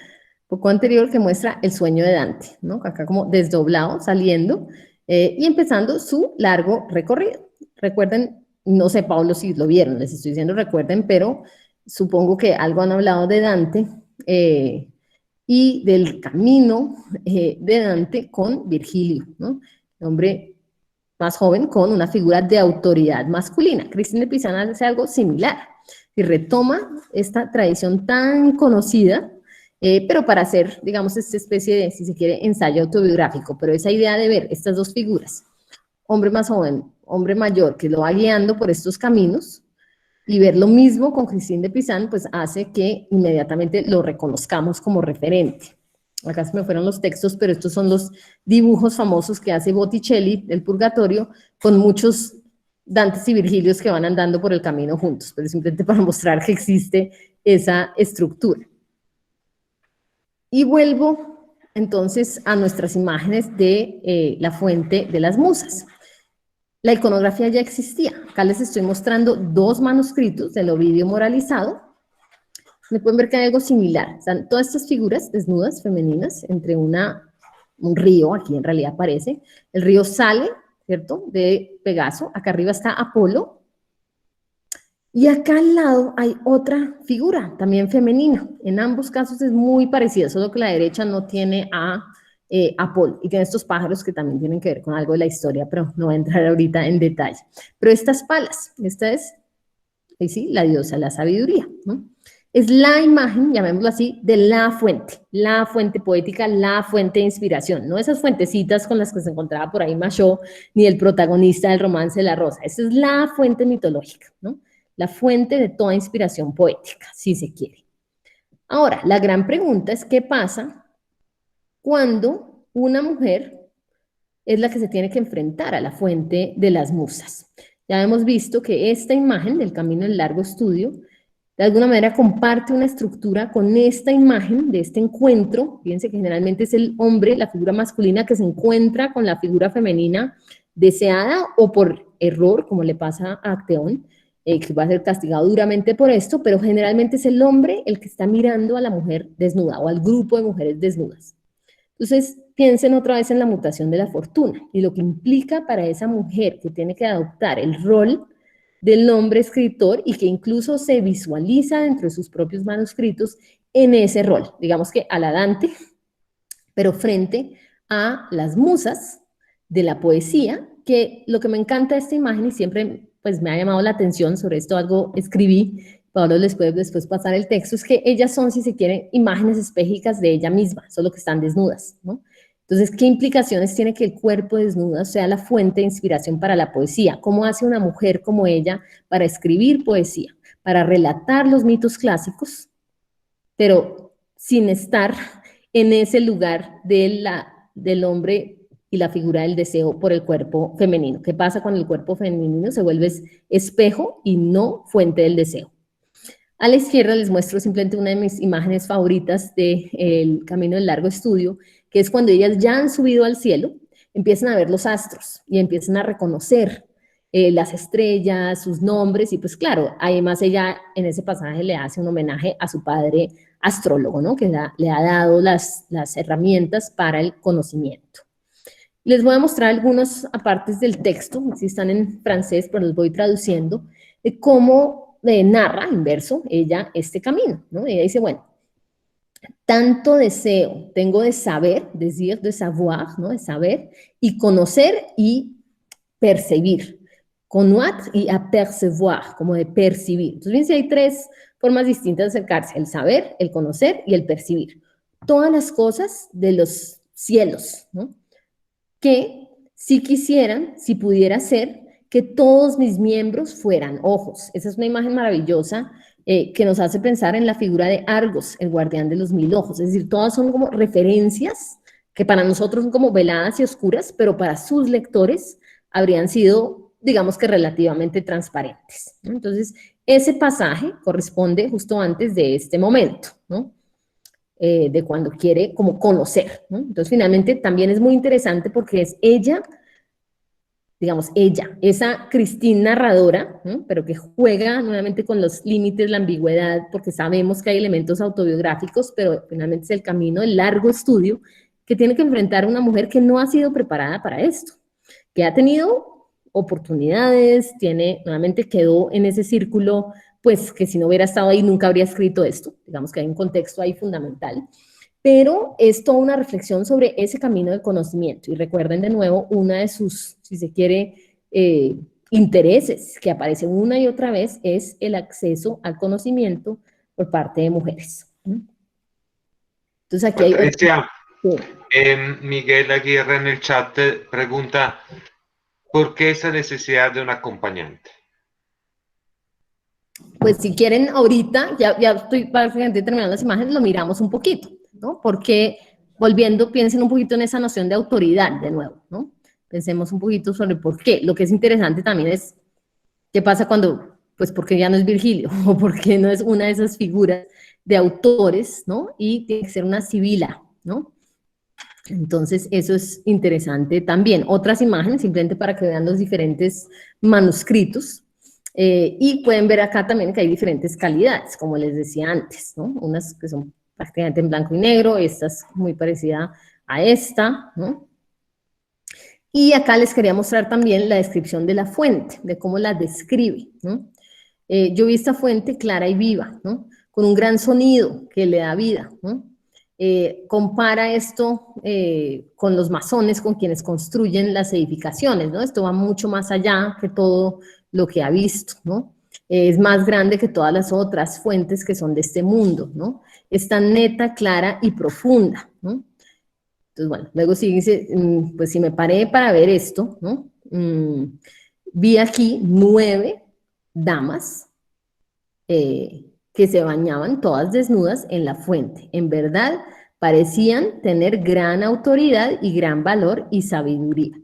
poco anterior, que muestra el sueño de Dante, ¿no? Acá como desdoblado, saliendo y empezando su largo recorrido. Recuerden, no sé, Pablo, si lo vieron, les estoy diciendo recuerden, pero supongo que algo han hablado de Dante y del camino de Dante con Virgilio, ¿no? El hombre más joven con una figura de autoridad masculina. Christine de Pisan hace algo similar y retoma esta tradición tan conocida, pero para hacer, digamos, esta especie de, si se quiere, ensayo autobiográfico, pero esa idea de ver estas dos figuras, hombre más joven, hombre mayor, que lo va guiando por estos caminos, y ver lo mismo con Christine de Pisan, pues hace que inmediatamente lo reconozcamos como referente. Acá se me fueron los textos, pero estos son los dibujos famosos que hace Botticelli del Purgatorio, con muchos Dantes y Virgilios que van andando por el camino juntos, pero simplemente para mostrar que existe esa estructura. Y vuelvo entonces a nuestras imágenes de la fuente de las musas. La iconografía ya existía. Acá les estoy mostrando dos manuscritos del Ovidio moralizado. Me pueden ver que hay algo similar. Están todas estas figuras desnudas, femeninas, entre un río, aquí en realidad aparece. El río sale, ¿cierto?, de Pegaso. Acá arriba está Apolo. Y acá al lado hay otra figura, también femenina. En ambos casos es muy parecida, solo que la derecha no tiene a Apolo. Y tiene estos pájaros que también tienen que ver con algo de la historia, pero no voy a entrar ahorita en detalle. Pero estas palas, esta es, ahí sí, la diosa, la sabiduría, ¿no? Es la imagen, llamémoslo así, de la fuente poética, la fuente de inspiración, no esas fuentecitas con las que se encontraba por ahí Machot, ni el protagonista del romance de la rosa. Esa es la fuente mitológica, ¿no? La fuente de toda inspiración poética, si se quiere. Ahora, la gran pregunta es qué pasa cuando una mujer es la que se tiene que enfrentar a la fuente de las musas. Ya hemos visto que esta imagen del camino del largo estudio de alguna manera comparte una estructura con esta imagen de este encuentro. Fíjense que generalmente es el hombre, la figura masculina, que se encuentra con la figura femenina deseada o por error, como le pasa a Acteón, que va a ser castigado duramente por esto, pero generalmente es el hombre el que está mirando a la mujer desnuda o al grupo de mujeres desnudas. Entonces, piensen otra vez en la mutación de la fortuna y lo que implica para esa mujer que tiene que adoptar el rol del hombre escritor y que incluso se visualiza dentro de sus propios manuscritos en ese rol, digamos que a la Dante, pero frente a las musas de la poesía, que lo que me encanta de esta imagen y siempre pues me ha llamado la atención, sobre esto algo escribí, Pablo les puede después pasar el texto, es que ellas son, si se quieren, imágenes espejicas de ella misma, solo que están desnudas, ¿no? Entonces, ¿qué implicaciones tiene que el cuerpo desnudo sea la fuente de inspiración para la poesía? ¿Cómo hace una mujer como ella para escribir poesía, para relatar los mitos clásicos, pero sin estar en ese lugar del hombre y la figura del deseo por el cuerpo femenino? ¿Qué pasa cuando el cuerpo femenino se vuelve espejo y no fuente del deseo? A la izquierda les muestro simplemente una de mis imágenes favoritas del Camino del Largo Estudio, que es cuando ellas ya han subido al cielo, empiezan a ver los astros y empiezan a reconocer las estrellas, sus nombres, y pues claro, además ella en ese pasaje le hace un homenaje a su padre astrólogo, ¿no?, que le ha dado las herramientas para el conocimiento. Les voy a mostrar algunos apartes del texto, si están en francés, pero los voy traduciendo, de cómo narra en verso ella este camino, ¿no? Ella dice, bueno, tanto deseo tengo de saber, decir, de savoir, ¿no?, de saber, y conocer y percibir. Connaître y apercevoir, como de percibir. Entonces, fíjense, hay tres formas distintas de acercarse: el saber, el conocer y el percibir. Todas las cosas de los cielos, ¿no?, que si quisieran, si pudiera ser, que todos mis miembros fueran ojos. Esa es una imagen maravillosa que nos hace pensar en la figura de Argos, el guardián de los 1000 ojos. Es decir, todas son como referencias que para nosotros son como veladas y oscuras, pero para sus lectores habrían sido, digamos que relativamente transparentes, ¿no? Entonces, ese pasaje corresponde justo antes de este momento, ¿no? De cuando quiere como conocer, ¿no? Entonces, finalmente, también es muy interesante porque es ella, digamos, ella, esa Christine narradora, ¿no? Pero que juega nuevamente con los límites, la ambigüedad, porque sabemos que hay elementos autobiográficos, pero finalmente es el camino, el largo estudio que tiene que enfrentar una mujer que no ha sido preparada para esto, que ha tenido oportunidades, nuevamente quedó en ese círculo, pues que si no hubiera estado ahí nunca habría escrito esto, digamos que hay un contexto ahí fundamental, pero es toda una reflexión sobre ese camino de conocimiento. Y recuerden de nuevo, una de sus, si se quiere, intereses que aparece una y otra vez es el acceso al conocimiento por parte de mujeres. Entonces aquí Patricia, Miguel Aguirre en el chat pregunta, ¿por qué esa necesidad de un acompañante? Pues si quieren ahorita, ya estoy prácticamente terminando las imágenes, lo miramos un poquito, ¿no? Porque volviendo, piensen un poquito en esa noción de autoridad de nuevo, ¿no? Pensemos un poquito sobre por qué. Lo que es interesante también es qué pasa cuando, pues porque ya no es Virgilio, o porque no es una de esas figuras de autores, ¿no? Y tiene que ser una sibila, ¿no? Entonces, eso es interesante también. Otras imágenes, simplemente para que vean los diferentes manuscritos. Y pueden ver acá también que hay diferentes calidades, como les decía antes, ¿no? Unas que son prácticamente en blanco y negro, esta es muy parecida a esta, ¿no? Y acá les quería mostrar también la descripción de la fuente, de cómo la describe, ¿no? Yo vi esta fuente clara y viva, ¿no? Con un gran sonido que le da vida, ¿no? Compara esto con los masones, con quienes construyen las edificaciones, ¿no? Esto va mucho más allá que todo lo que ha visto, ¿no? Es más grande que todas las otras fuentes que son de este mundo, ¿no? Es tan neta, clara y profunda, ¿no? Entonces, bueno, luego sí dice, pues si me paré para ver esto, ¿no? Vi aquí 9 damas que se bañaban todas desnudas en la fuente. En verdad, parecían tener gran autoridad y gran valor y sabiduría.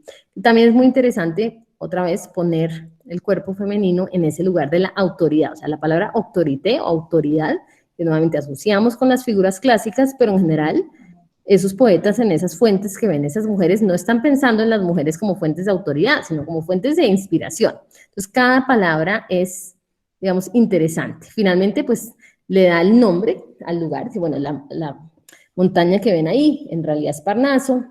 También es muy interesante, otra vez, poner el cuerpo femenino en ese lugar de la autoridad. O sea, la palabra autorité o autoridad, que nuevamente asociamos con las figuras clásicas, pero en general, esos poetas en esas fuentes que ven esas mujeres no están pensando en las mujeres como fuentes de autoridad, sino como fuentes de inspiración. Entonces, cada palabra es, digamos, interesante. Finalmente, pues, le da el nombre al lugar. Bueno, la montaña que ven ahí, en realidad es Parnaso.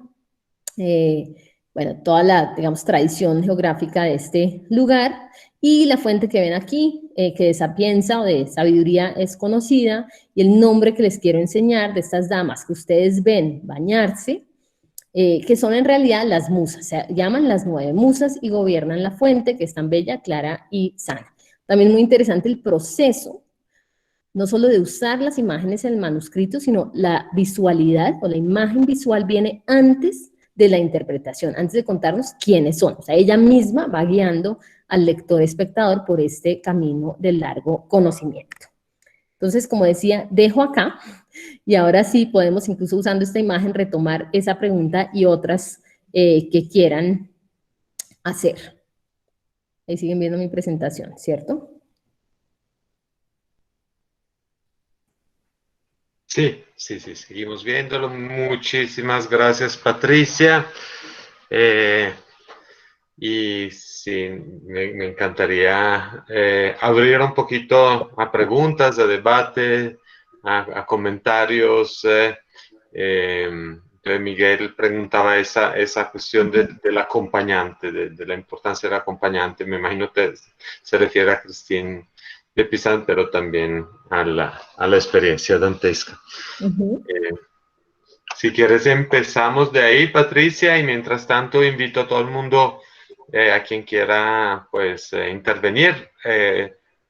Bueno, toda la, digamos, tradición geográfica de este lugar. Y la fuente que ven aquí, que de sapienza o de sabiduría es conocida, y el nombre que les quiero enseñar de estas damas que ustedes ven bañarse, que son en realidad las musas, se llaman las 9 musas y gobiernan la fuente, que es tan bella, clara y sana. También muy interesante el proceso, no solo de usar las imágenes en el manuscrito, sino la visualidad o la imagen visual viene antes de la interpretación, antes de contarnos quiénes son. O sea, ella misma va guiando al lector espectador por este camino del largo conocimiento. Entonces, como decía, dejo acá y ahora sí podemos, incluso usando esta imagen, retomar esa pregunta y otras que quieran hacer. Ahí siguen viendo mi presentación, ¿cierto? Sí, seguimos viéndolo. Muchísimas gracias, Patricia. Y sí, me encantaría abrir un poquito a preguntas, a debate, a comentarios. Entonces Miguel preguntaba esa cuestión del acompañante, de la importancia del acompañante. Me imagino que se refiere a Christine de Pizan, pero también a la experiencia dantesca. Si quieres empezamos de ahí, Patricia, y mientras tanto invito a todo el mundo, a quien quiera pues intervenir,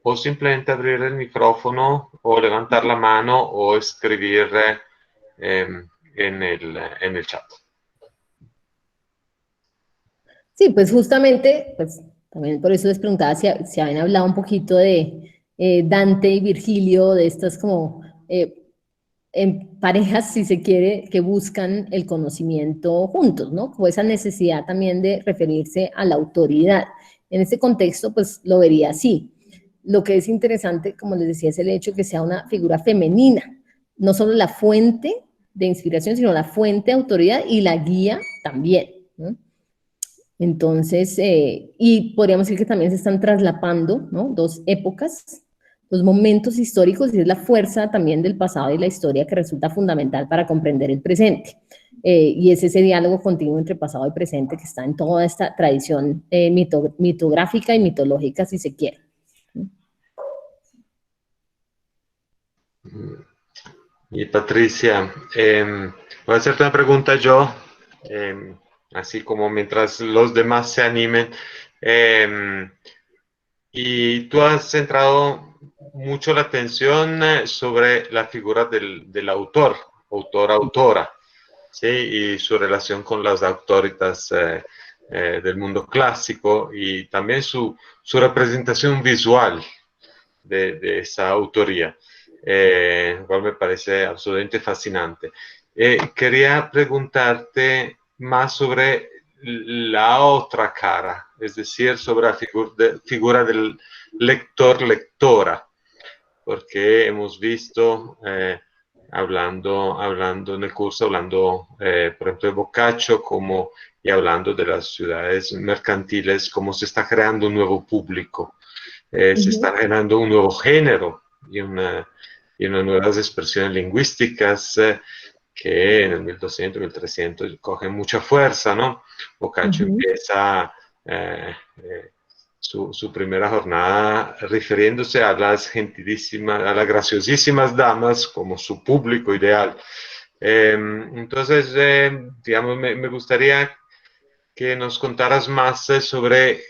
o simplemente abrir el micrófono, o levantar la mano, o escribir en el chat. Sí, pues justamente, pues también por eso les preguntaba si habían hablado un poquito de Dante y Virgilio, de estas como en parejas, si se quiere, que buscan el conocimiento juntos, ¿no? Como esa necesidad también de referirse a la autoridad. En este contexto, pues lo vería así. lo que es interesante, como les decía, es el hecho de que sea una figura femenina, no solo la fuente de inspiración, sino la fuente de autoridad y la guía también, ¿no? Entonces, y podríamos decir que también se están traslapando, ¿no? Dos épocas, dos momentos históricos, y es la fuerza también del pasado y la historia que resulta fundamental para comprender el presente. Y es ese diálogo continuo entre pasado y presente que está en toda esta tradición mitográfica y mitológica, si se quiere. Y Patricia, voy a hacerte una pregunta yo, así como mientras los demás se animen. Y tú has centrado mucho la atención sobre la figura del autor, autora, ¿sí? Y su relación con las autoritas del mundo clásico y también su representación visual de esa autoría, cual me parece absolutamente fascinante. Quería preguntarte más sobre la otra cara, es decir, sobre la figura del lector-lectora, porque hemos visto, hablando en el curso, por ejemplo, de Boccaccio, y hablando de las ciudades mercantiles, cómo se está creando un nuevo público. Se está generando un nuevo género y unas nuevas expresiones lingüísticas que en el 1200, 1300 cogen mucha fuerza, ¿no? Boccaccio empieza su primera jornada refiriéndose a las gentilísimas, a las graciosísimas damas como su público ideal. Entonces, digamos, me gustaría que nos contaras más sobre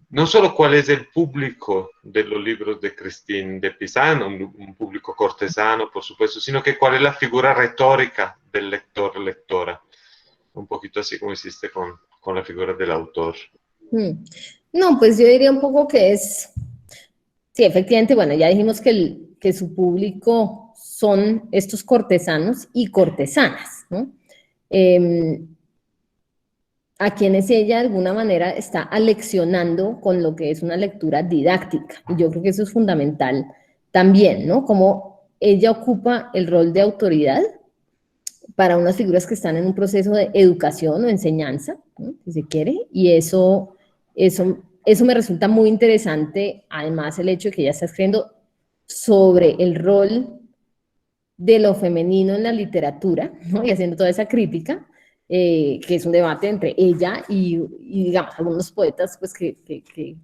no solo cuál es el público de los libros de Christine de Pizan, un público cortesano, por supuesto, sino que cuál es la figura retórica del lector-lectora. Un poquito así como hiciste con la figura del autor. No, pues yo diría un poco que es, sí, efectivamente, bueno, ya dijimos que su público son estos cortesanos y cortesanas, ¿no? A quienes ella de alguna manera está aleccionando con lo que es una lectura didáctica. Y yo creo que eso es fundamental también, ¿no? Como ella ocupa el rol de autoridad para unas figuras que están en un proceso de educación o enseñanza, ¿no? Si se quiere, y eso me resulta muy interesante, además el hecho de que ella está escribiendo sobre el rol de lo femenino en la literatura, ¿no? Y haciendo toda esa crítica, que es un debate entre ella y digamos, algunos poetas pues, que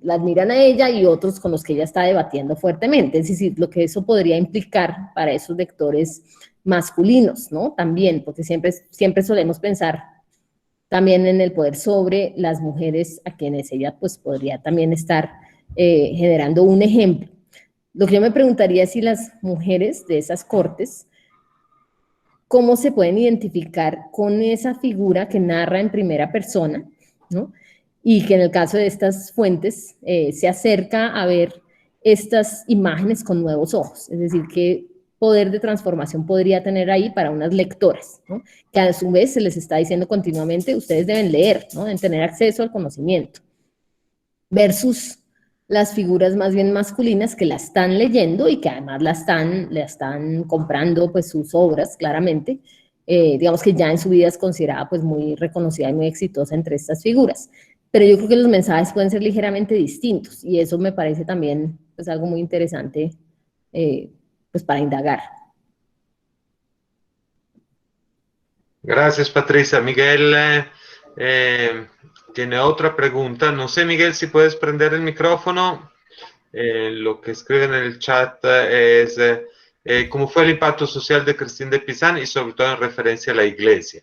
la admiran a ella y otros con los que ella está debatiendo fuertemente. Es decir, lo que eso podría implicar para esos lectores masculinos, ¿no? También, porque siempre solemos pensar también en el poder sobre las mujeres a quienes ella pues podría también estar generando un ejemplo. Lo que yo me preguntaría es si las mujeres de esas cortes, cómo se pueden identificar con esa figura que narra en primera persona, ¿no? Y que en el caso de estas fuentes se acerca a ver estas imágenes con nuevos ojos, es decir, qué poder de transformación podría tener ahí para unas lectoras, ¿no? Que a su vez se les está diciendo continuamente, ustedes deben leer, ¿no? Deben tener acceso al conocimiento, versus las figuras más bien masculinas que la están leyendo y que además le están comprando pues sus obras, claramente, digamos que ya en su vida es considerada pues muy reconocida y muy exitosa entre estas figuras. Pero yo creo que los mensajes pueden ser ligeramente distintos y eso me parece también pues algo muy interesante pues para indagar. Gracias, Patricia. Miguel tiene otra pregunta. No sé, Miguel, si puedes prender el micrófono. Lo que escribe en el chat es cómo fue el impacto social de Christine de Pizan y sobre todo en referencia a la iglesia.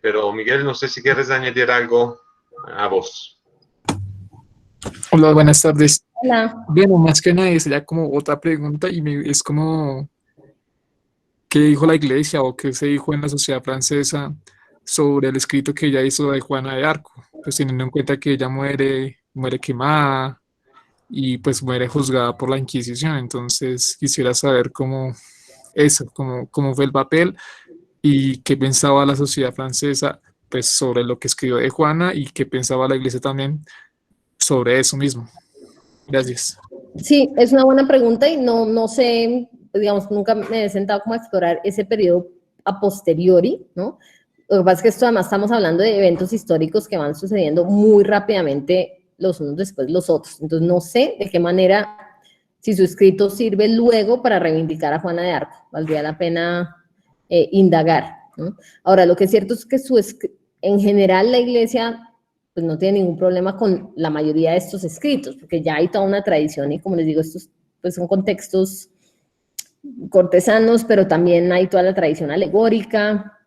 Pero Miguel, no sé si quieres añadir algo a vos. Hola, buenas tardes. Hola. Bueno, más que nada sería como otra pregunta y es como ¿qué dijo la iglesia o qué se dijo en la sociedad francesa sobre el escrito que ella hizo de Juana de Arco? Pues teniendo en cuenta que ella muere quemada y pues muere juzgada por la Inquisición. Entonces quisiera saber cómo fue el papel y qué pensaba la sociedad francesa pues sobre lo que escribió de Juana y qué pensaba la iglesia también sobre eso mismo. Gracias. Sí, es una buena pregunta y no sé, digamos, nunca me he sentado como a explorar ese periodo a posteriori, ¿no? Lo que pasa es que esto además estamos hablando de eventos históricos que van sucediendo muy rápidamente los unos después de los otros. Entonces no sé de qué manera, si su escrito sirve luego para reivindicar a Juana de Arco, valdría la pena indagar, ¿no? Ahora, lo que es cierto es que en general la iglesia pues no tiene ningún problema con la mayoría de estos escritos, porque ya hay toda una tradición y como les digo, estos pues son contextos cortesanos, pero también hay toda la tradición alegórica.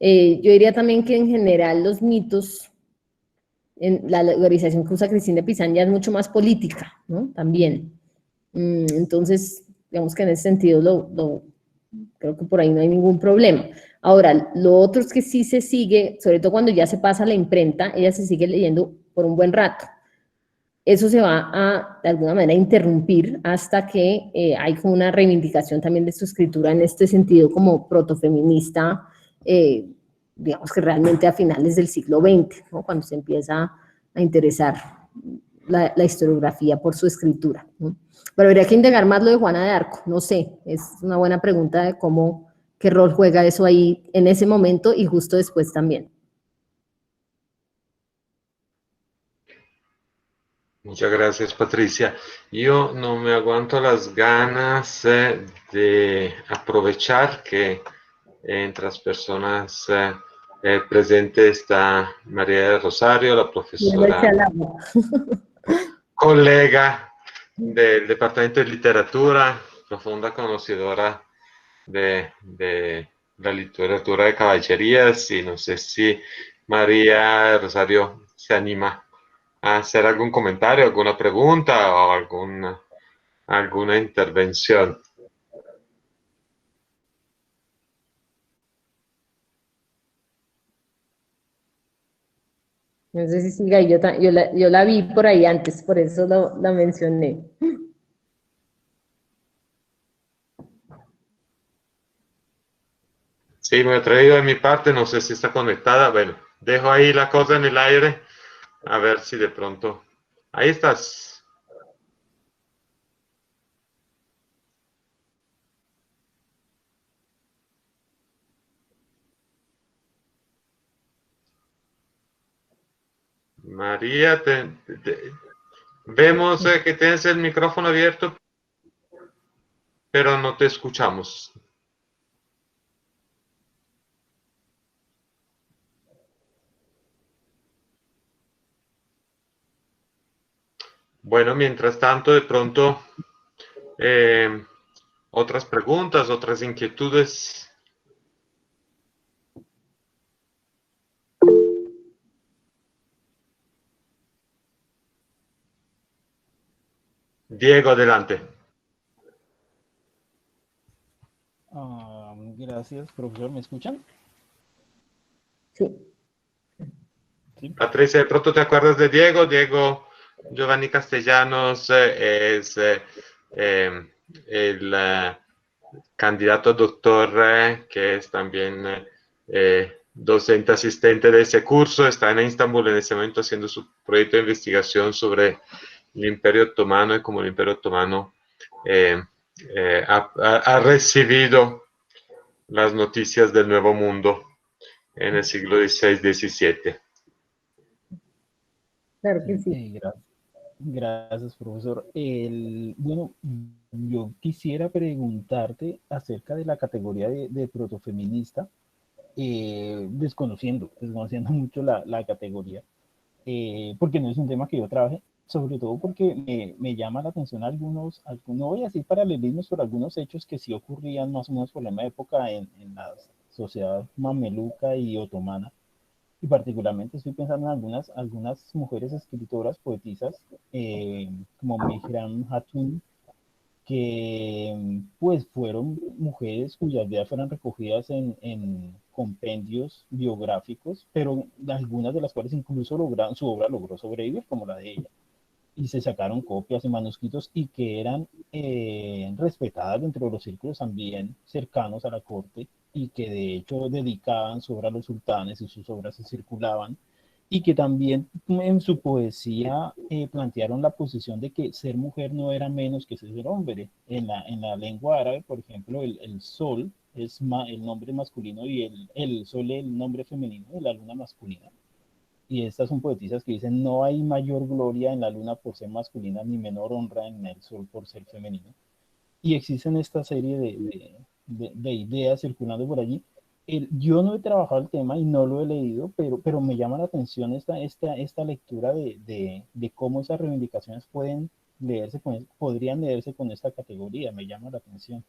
Yo diría también que en general los mitos, en la alegorización que usa Cristina de Pizán ya es mucho más política, ¿no? También. Entonces, digamos que en ese sentido creo que por ahí no hay ningún problema. Ahora, lo otro es que sí se sigue, sobre todo cuando ya se pasa a la imprenta, ella se sigue leyendo por un buen rato. Eso se va a, de alguna manera, interrumpir hasta que hay como una reivindicación también de su escritura en este sentido como protofeminista, digamos que realmente a finales del siglo XX, ¿no? Cuando se empieza a interesar la historiografía por su escritura, ¿no? Pero habría que indagar más lo de Juana de Arco, no sé, es una buena pregunta de cómo, qué rol juega eso ahí en ese momento y justo después también. Muchas gracias, Patricia. Yo no me aguanto las ganas de aprovechar que entre las personas presentes está María de Rosario, la profesora colega del Departamento de Literatura, profunda conocedora de la literatura de caballerías, y no sé si María de Rosario se anima a hacer algún comentario, alguna pregunta o alguna intervención. No sé si siga, yo la vi por ahí antes, por eso la mencioné. Sí, me he traído de mi parte, no sé si está conectada. Bueno, dejo ahí la cosa en el aire, a ver si de pronto... Ahí estás. María, vemos que tienes el micrófono abierto, pero no te escuchamos. Bueno, mientras tanto, de pronto, otras preguntas, otras inquietudes. Diego, adelante. Gracias, profesor. ¿Me escuchan? Sí. Sí. Patricia, de pronto te acuerdas de Diego. Diego Giovanni Castellanos es el candidato a doctor que es también docente asistente de ese curso. Está en Estambul en ese momento haciendo su proyecto de investigación sobre el Imperio Otomano y cómo el Imperio Otomano ha recibido las noticias del Nuevo Mundo en el siglo XVI-XVII. Claro que sí. Gracias, profesor. Bueno, yo quisiera preguntarte acerca de la categoría de protofeminista, desconociendo mucho la categoría, porque no es un tema que yo trabaje, sobre todo porque me llama la atención algunos, no voy a decir paralelismos, pero algunos hechos que sí ocurrían más o menos por la misma época en la sociedad mameluca y otomana. Y particularmente estoy pensando en algunas mujeres escritoras, poetisas, como Mehran Hatun, que pues fueron mujeres cuyas vidas fueron recogidas en compendios biográficos, pero algunas de las cuales incluso su obra logró sobrevivir, como la de ella. Y se sacaron copias y manuscritos y que eran respetadas dentro de los círculos también cercanos a la corte, y que de hecho dedicaban su obra a los sultanes y sus obras se circulaban, y que también en su poesía plantearon la posición de que ser mujer no era menos que ser hombre. En la lengua árabe, por ejemplo, el sol es el nombre masculino y el sol el nombre femenino y la luna masculina. Y estas son poetisas que dicen, no hay mayor gloria en la luna por ser masculina, ni menor honra en el sol por ser femenino. Y existen esta serie de ideas circulando por allí. Yo no he trabajado el tema y no lo he leído, pero me llama la atención esta lectura de cómo esas reivindicaciones pueden leerse podrían leerse con esta categoría, me llama la atención.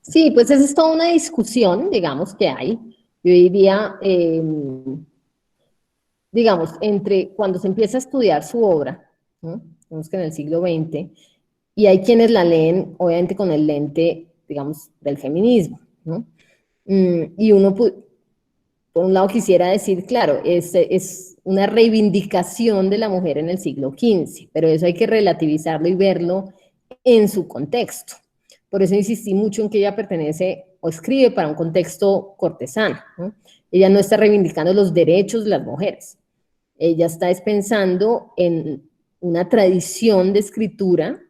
Sí, pues esa es toda una discusión, digamos, que hay. Yo diría, digamos, entre cuando se empieza a estudiar su obra, ¿no? Digamos que en el siglo XX, y hay quienes la leen, obviamente, con el lente, digamos, del feminismo, ¿no? Y uno, por un lado, quisiera decir, claro, es una reivindicación de la mujer en el siglo XV, pero eso hay que relativizarlo y verlo en su contexto. Por eso insistí mucho en que ella pertenece o escribe para un contexto cortesano, ¿no? Ella no está reivindicando los derechos de las mujeres. Ella está pensando en una tradición de escritura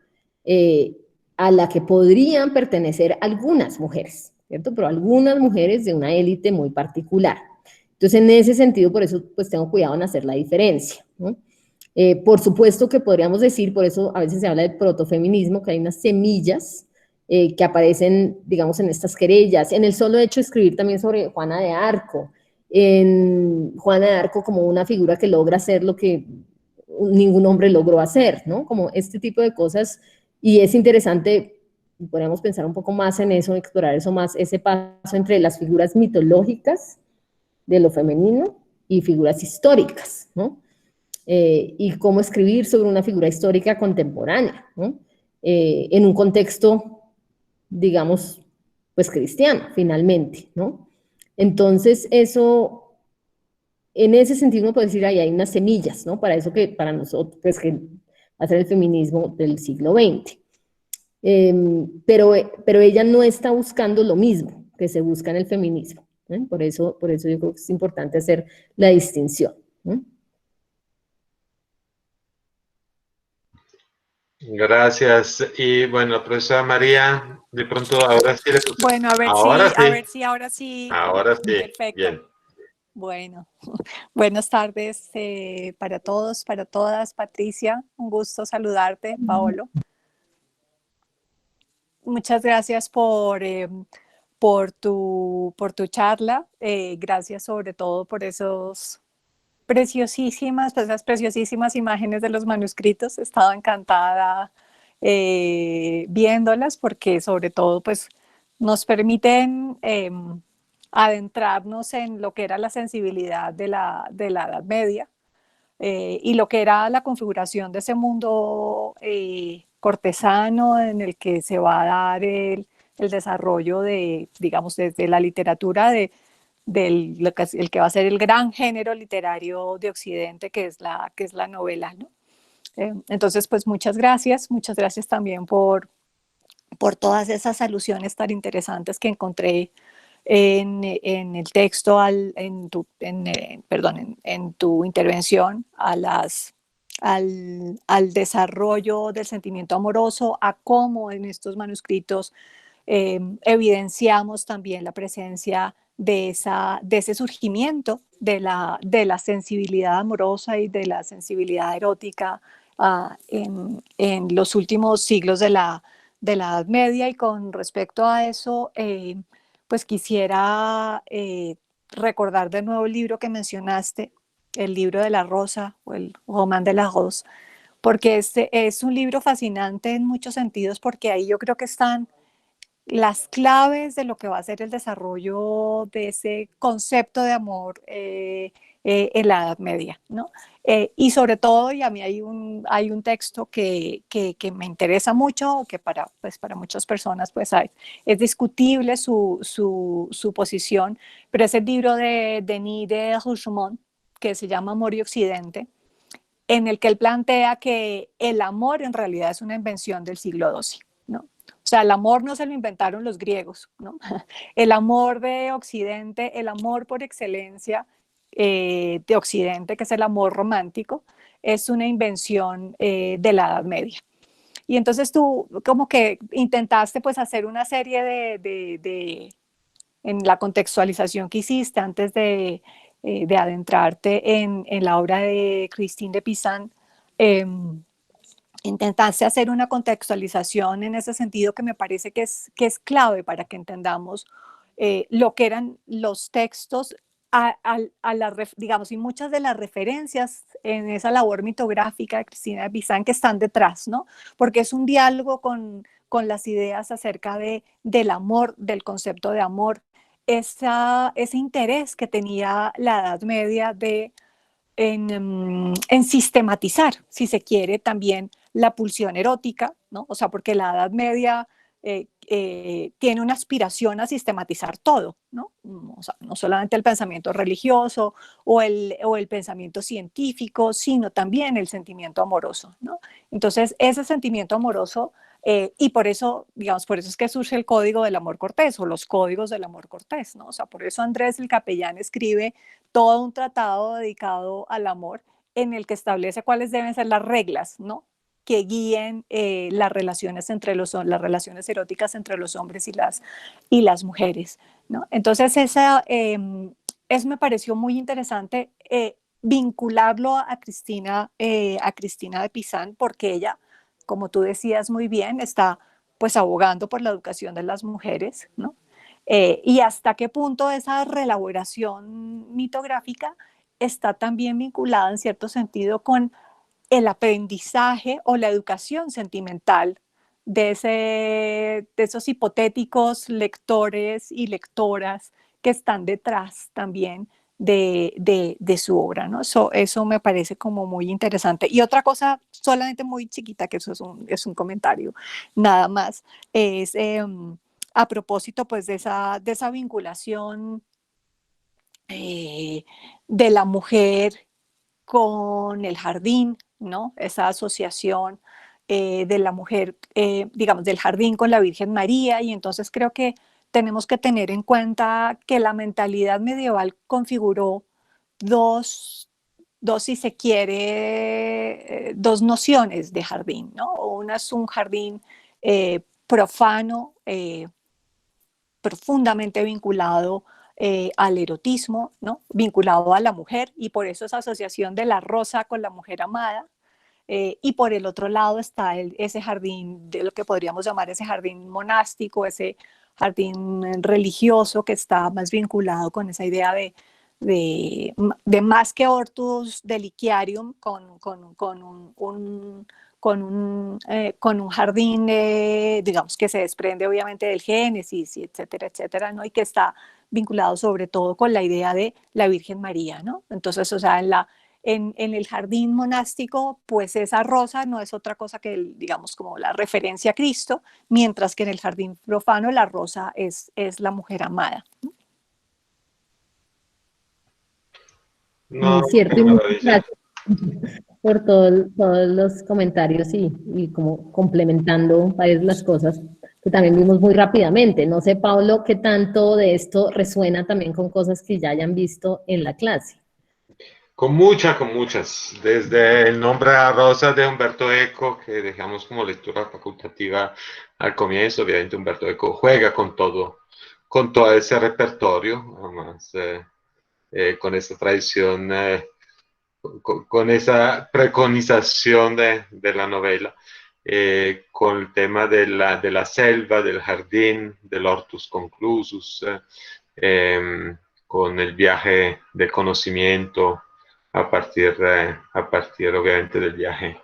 a la que podrían pertenecer algunas mujeres, ¿cierto? Pero algunas mujeres de una élite muy particular. Entonces, en ese sentido, por eso, pues tengo cuidado en hacer la diferencia, ¿no? Por supuesto que podríamos decir, por eso a veces se habla de protofeminismo, que hay unas semillas que aparecen, digamos, en estas querellas, en el solo hecho de escribir también sobre Juana de Arco, en Juana de Arco como una figura que logra hacer lo que ningún hombre logró hacer, ¿no? Como este tipo de cosas, y es interesante, podríamos pensar un poco más en eso, explorar eso más, ese paso entre las figuras mitológicas de lo femenino y figuras históricas, ¿no? Y cómo escribir sobre una figura histórica contemporánea, ¿no? En un contexto, digamos, pues cristiano, finalmente, ¿no? Entonces, eso, en ese sentido uno puede decir, ahí hay unas semillas, ¿no? Para eso que para nosotros, pues que va a ser el feminismo del siglo XX. Pero ella no está buscando lo mismo que se busca en el feminismo, ¿eh? Por eso yo creo que es importante hacer la distinción, ¿eh? Gracias. Y bueno, profesora María, de pronto ahora sí le toca. Bueno, Ahora sí, ahora sí. ahora sí. Perfecto. Bien. Bueno, buenas tardes para todos, para todas. Patricia, un gusto saludarte. Paolo. Muchas gracias por tu charla. Gracias sobre todo por esas preciosísimas imágenes de los manuscritos. He estado encantada viéndolas porque sobre todo pues nos permiten adentrarnos en lo que era la sensibilidad de la Edad Media y lo que era la configuración de ese mundo cortesano en el que se va a dar el desarrollo de, digamos, desde la literatura el que va a ser el gran género literario de Occidente, que es la novela, ¿no? Entonces, pues muchas gracias también por todas esas alusiones tan interesantes que encontré en el texto, en tu intervención al desarrollo del sentimiento amoroso, a cómo en estos manuscritos evidenciamos también la presencia de ese surgimiento de la sensibilidad amorosa y de la sensibilidad erótica en los últimos siglos de la Edad Media. Y con respecto a eso, pues quisiera recordar de nuevo el libro que mencionaste, el libro de la Rosa o el Roman de la Rose, porque este es un libro fascinante en muchos sentidos, porque ahí yo creo que están las claves de lo que va a ser el desarrollo de ese concepto de amor en la Edad Media, ¿no? Y sobre todo, y a mí hay un texto que me interesa mucho, que para muchas personas pues es discutible su posición, pero es el libro de Denis de Rougemont, que se llama Amor y Occidente, en el que él plantea que el amor en realidad es una invención del siglo XII, ¿no? O sea, el amor no se lo inventaron los griegos, ¿no? El amor de Occidente, el amor por excelencia, de Occidente, que es el amor romántico, es una invención de la Edad Media. Y entonces tú como que intentaste pues hacer una serie en la contextualización que hiciste antes de adentrarte en la obra de Christine de Pizan, intentaste hacer una contextualización en ese sentido que me parece que es clave para que entendamos lo que eran los textos, digamos, y muchas de las referencias en esa labor mitográfica de Cristina de Pizan que están detrás, ¿no? Porque es un diálogo con las ideas acerca del amor, del concepto de amor, ese interés que tenía la Edad Media en sistematizar, si se quiere, también la pulsión erótica, ¿no? O sea, porque la Edad Media tiene una aspiración a sistematizar todo, ¿no? O sea, no solamente el pensamiento religioso o el pensamiento científico, sino también el sentimiento amoroso, ¿no? Entonces, ese sentimiento amoroso, y por eso, digamos, por eso es que surge el Código del Amor Cortés o los Códigos del Amor Cortés, ¿no? O sea, por eso Andrés el Capellán escribe todo un tratado dedicado al amor en el que establece cuáles deben ser las reglas, ¿no? Que guíen las relaciones las relaciones eróticas entre los hombres y las mujeres, ¿no? Entonces, eso me pareció muy interesante vincularlo a Cristina de Pizan, porque ella, como tú decías muy bien, está pues abogando por la educación de las mujeres, ¿no? Y hasta qué punto esa reelaboración mitográfica está también vinculada en cierto sentido con el aprendizaje o la educación sentimental de esos hipotéticos lectores y lectoras que están detrás también de su obra, ¿no? Eso me parece como muy interesante. Y otra cosa solamente muy chiquita, que eso es un comentario, nada más, es a propósito pues de esa vinculación de la mujer con el jardín, ¿no? Esa asociación de la mujer, digamos, del jardín con la Virgen María, y entonces creo que tenemos que tener en cuenta que la mentalidad medieval configuró dos, si se quiere, dos nociones de jardín, ¿no? Una es un jardín profano, profundamente vinculado al erotismo, ¿no? Vinculado a la mujer, y por eso esa asociación de la rosa con la mujer amada. Y por el otro lado está ese jardín, de lo que podríamos llamar ese jardín monástico, ese jardín religioso que está más vinculado con esa idea de más que hortus deliciarium, con un jardín, digamos, que se desprende obviamente del Génesis, y etcétera, etcétera, ¿no? Y que está vinculado sobre todo con la idea de la Virgen María, ¿no? Entonces, o sea, en el jardín monástico, pues esa rosa no es otra cosa que, digamos, como la referencia a Cristo, mientras que en el jardín profano la rosa es la mujer amada. No, Cierto, qué y muchas maravilla. gracias por todos los comentarios y como complementando varias de las cosas que también vimos muy rápidamente. No sé, Pablo, qué tanto de esto resuena también con cosas que ya hayan visto en la clase. Con muchas. Desde el nombre a Rosa de Humberto Eco, que dejamos como lectura facultativa al comienzo. Obviamente Humberto Eco juega con todo ese repertorio, además, con esa tradición, con esa preconización de la novela, con el tema de la selva, del jardín, del hortus conclusus, con el viaje del conocimiento a partir obviamente del viaje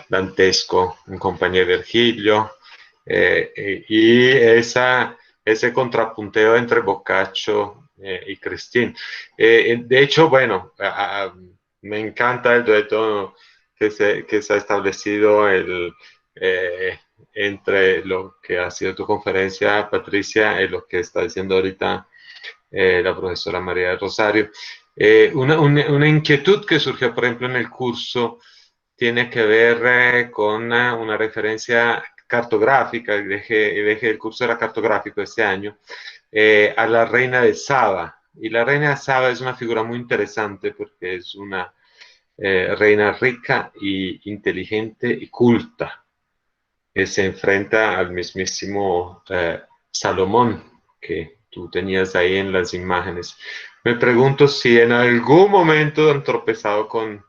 dantesco en compañía de Virgilio, y ese contrapunteo entre Boccaccio y Christine. De hecho, bueno, me encanta el dueto que se ha establecido entre lo que ha sido tu conferencia, Patricia, y lo que está diciendo ahorita la profesora María del Rosario. Una inquietud que surgió, por ejemplo, en el curso tiene que ver con una referencia cartográfica, el eje del curso era cartográfico este año, a la reina de Saba, Y la reina de Saba es una figura muy interesante porque es una reina rica y inteligente y culta, que se enfrenta al mismísimo Salomón, que tú tenías ahí en las imágenes. Me pregunto si en algún momento han tropezado con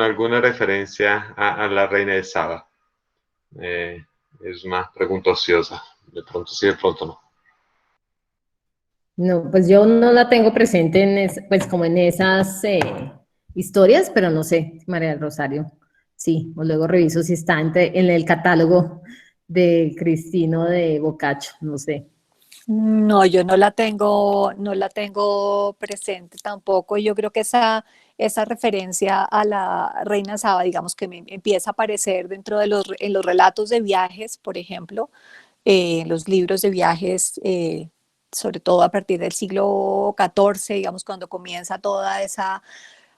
alguna referencia a la reina de Saba. Es una pregunta ociosa. De pronto sí, de pronto no. No, pues yo no la tengo presente pues como en esas historias, pero no sé, María del Rosario, sí, o luego reviso si está en el catálogo de Cristino de Boccaccio, no sé. No, yo no la tengo presente tampoco. Yo creo que esa referencia a la reina Saba, digamos que me empieza a aparecer en los relatos de viajes, por ejemplo, en los libros de viajes, sobre todo a partir del siglo XIV, digamos, cuando comienza toda esa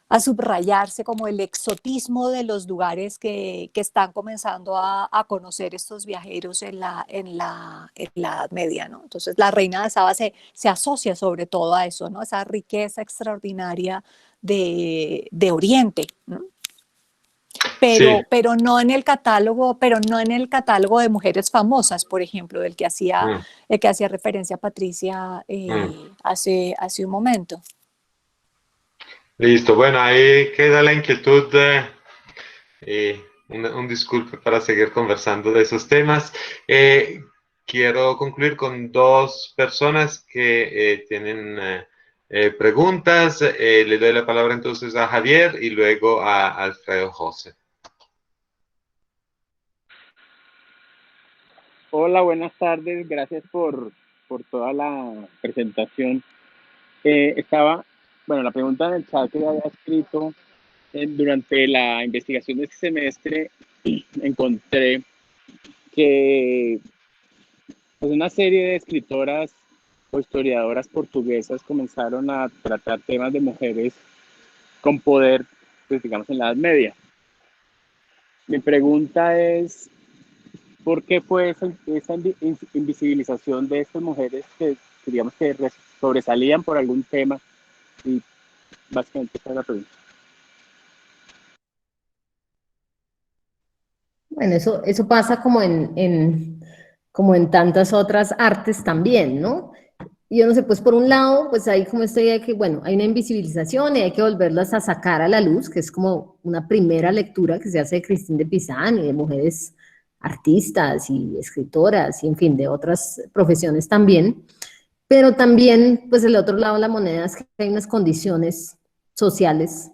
a subrayarse como el exotismo de los lugares que están comenzando a conocer estos viajeros en la Edad Media, ¿no? Entonces la reina de Saba se asocia sobre todo a eso, ¿no? Esa riqueza extraordinaria de Oriente, ¿no? Sí. Pero no en el catálogo de mujeres famosas, por ejemplo, el que hacía referencia Patricia hace un momento. Listo, bueno, ahí queda la inquietud. Un disculpe para seguir conversando de esos temas. Quiero concluir con dos personas que tienen preguntas. Le doy la palabra entonces a Javier y luego a Alfredo José. Hola, buenas tardes. Gracias por toda la presentación. La pregunta en el chat que había escrito durante la investigación de este semestre, encontré que pues, una serie de escritoras o historiadoras portuguesas comenzaron a tratar temas de mujeres con poder, pues, digamos, en la Edad Media. Mi pregunta es, ¿por qué fue esa invisibilización de estas mujeres digamos, que sobresalían por algún tema? Y básicamente esa es la pregunta. Bueno, eso pasa como como en tantas otras artes también, ¿no? Y yo no sé, pues por un lado, pues hay como esta idea de que, bueno, hay una invisibilización y hay que volverlas a sacar a la luz, que es como una primera lectura que se hace de Christine de Pizan y de mujeres artistas y escritoras y, en fin, de otras profesiones también. Pero también, pues el otro lado de la moneda es que hay unas condiciones sociales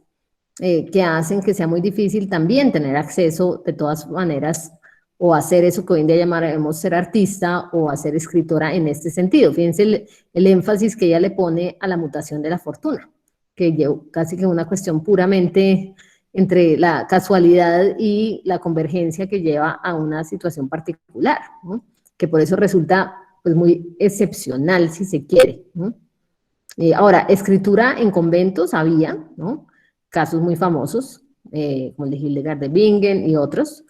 que hacen que sea muy difícil también tener acceso de todas maneras o hacer eso que hoy en día llamaremos ser artista o hacer escritora en este sentido. Fíjense el énfasis que ella le pone a la mutación de la fortuna, que casi que una cuestión puramente entre la casualidad y la convergencia que lleva a una situación particular, ¿no? Que por eso resulta pues muy excepcional si se quiere, ¿no? Ahora, escritura en conventos había, ¿no? Casos muy famosos, como el de Hildegard de Bingen y otros,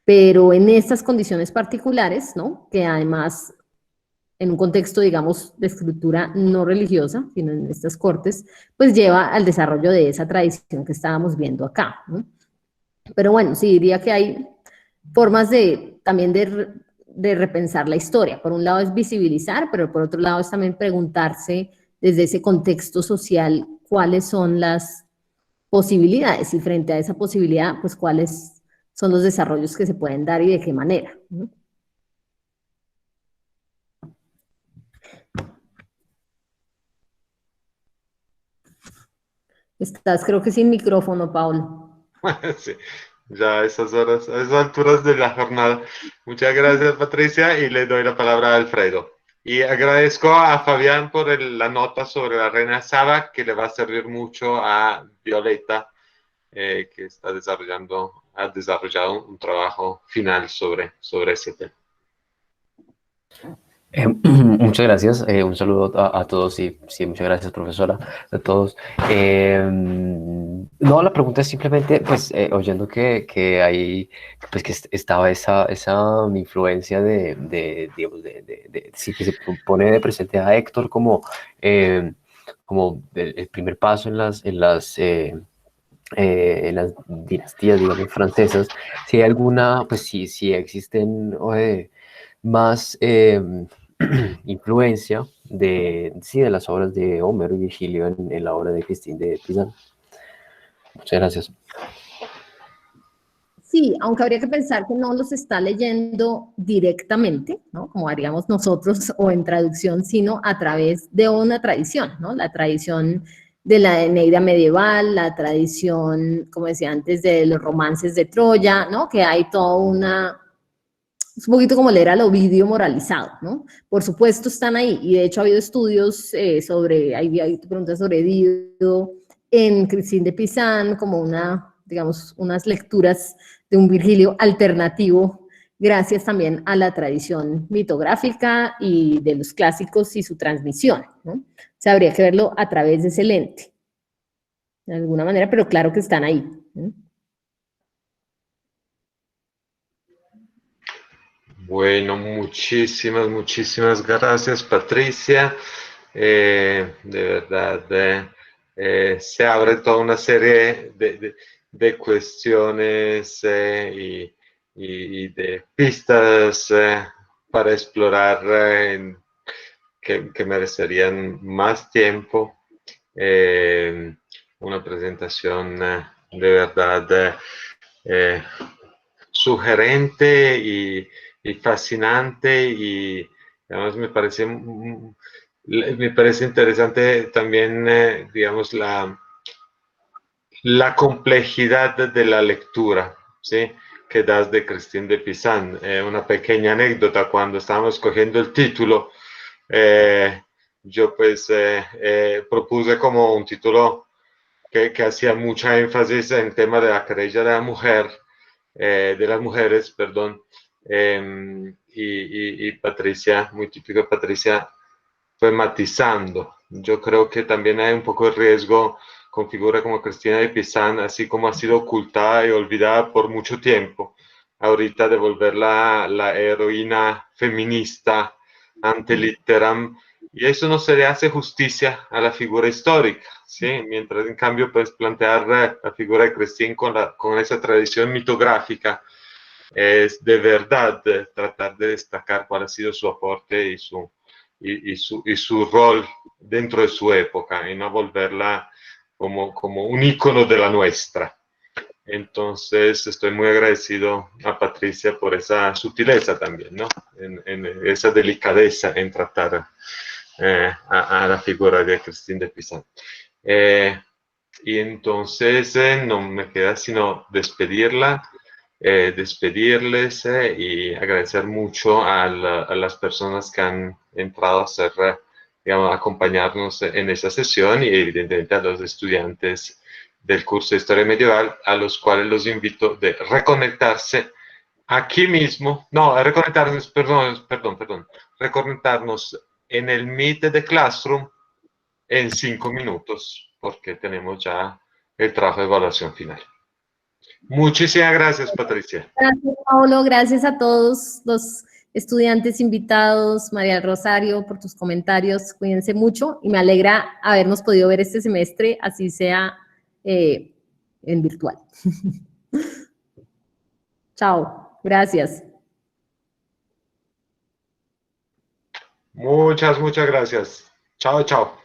pero en estas condiciones particulares, ¿no? Que además, en un contexto, digamos, de escritura no religiosa, sino en estas cortes, pues lleva al desarrollo de esa tradición que estábamos viendo acá, ¿no? Pero bueno, sí diría que hay formas también de repensar la historia. Por un lado es visibilizar, pero por otro lado es también preguntarse desde ese contexto social cuáles son las posibilidades y frente a esa posibilidad, pues cuáles son los desarrollos que se pueden dar y de qué manera, ¿no? Estás, creo que sin micrófono, Paulo. Sí, ya a esas horas, a esas alturas de la jornada. Muchas gracias, Patricia, y le doy la palabra a Alfredo. Y agradezco a Fabián por la nota sobre la reina Saba, que le va a servir mucho a Violeta, que ha desarrollado un trabajo final sobre ese tema. Muchas gracias, un saludo a todos y sí, muchas gracias, profesora, a todos. No, la pregunta es simplemente, pues, oyendo que hay, pues, que estaba esa influencia digamos, sí, que se pone de presente a Héctor como como el primer paso en las dinastías, digamos, francesas, si hay alguna, pues si existen más influencia sí, de las obras de Homero y Virgilio en la obra de Christine de Pizan. Muchas gracias. Sí, aunque habría que pensar que no los está leyendo directamente, ¿no? Como haríamos nosotros o en traducción, sino a través de una tradición, ¿no? La tradición de la Eneida medieval, la tradición, como decía antes, de los romances de Troya, ¿no? Que hay toda una... Es un poquito como leer al Ovidio moralizado, ¿no? Por supuesto están ahí, y de hecho ha habido estudios sobre, hay preguntas sobre Dido, en Christine de Pizan, como una, digamos, unas lecturas de un Virgilio alternativo, gracias también a la tradición mitográfica y de los clásicos y su transmisión, ¿no? O sea, habría que verlo a través de ese lente, de alguna manera, pero claro que están ahí, ¿no? Bueno, muchísimas gracias, Patricia. De verdad, se abre toda una serie de cuestiones y de pistas para explorar que merecerían más tiempo. Una presentación de verdad sugerente y fascinante, y además me parece interesante también, digamos, la complejidad de la lectura, ¿sí? Que das de Christine de Pizan. Una pequeña anécdota: cuando estábamos escogiendo el título, yo pues propuse como un título que hacía mucha énfasis en el tema de la querella de la mujer, de las mujeres, perdón, y Patricia, muy típico de Patricia, fue matizando. Yo creo que también hay un poco de riesgo con figuras como Cristina de Pizan, así como ha sido ocultada y olvidada por mucho tiempo, ahorita de volverla la heroína feminista ante litteram, y eso no se le hace justicia a la figura histórica, ¿sí? Mientras en cambio pues plantear la figura de Christine con esa tradición mitográfica es de verdad tratar de destacar cuál ha sido su aporte y su rol dentro de su época, y no volverla como un ícono de la nuestra. Entonces estoy muy agradecido a Patricia por esa sutileza también, ¿no? En esa delicadeza en tratar a la figura de Christine de Pizan. Y entonces no me queda sino despedirles y agradecer mucho a las personas que han entrado a hacer, digamos, acompañarnos en esa sesión, y evidentemente a los estudiantes del curso de Historia Medieval, a los cuales los invito de reconectarse aquí mismo, no, a reconectarnos, perdón, reconectarnos en el Meet de Classroom en 5 minutos, porque tenemos ya el trabajo de evaluación final. Muchísimas gracias, Patricia. Gracias, Paulo. Gracias a todos los estudiantes invitados, María del Rosario, por tus comentarios. Cuídense mucho y me alegra habernos podido ver este semestre, así sea en virtual. Chao. Gracias. Muchas gracias. Chao, chao.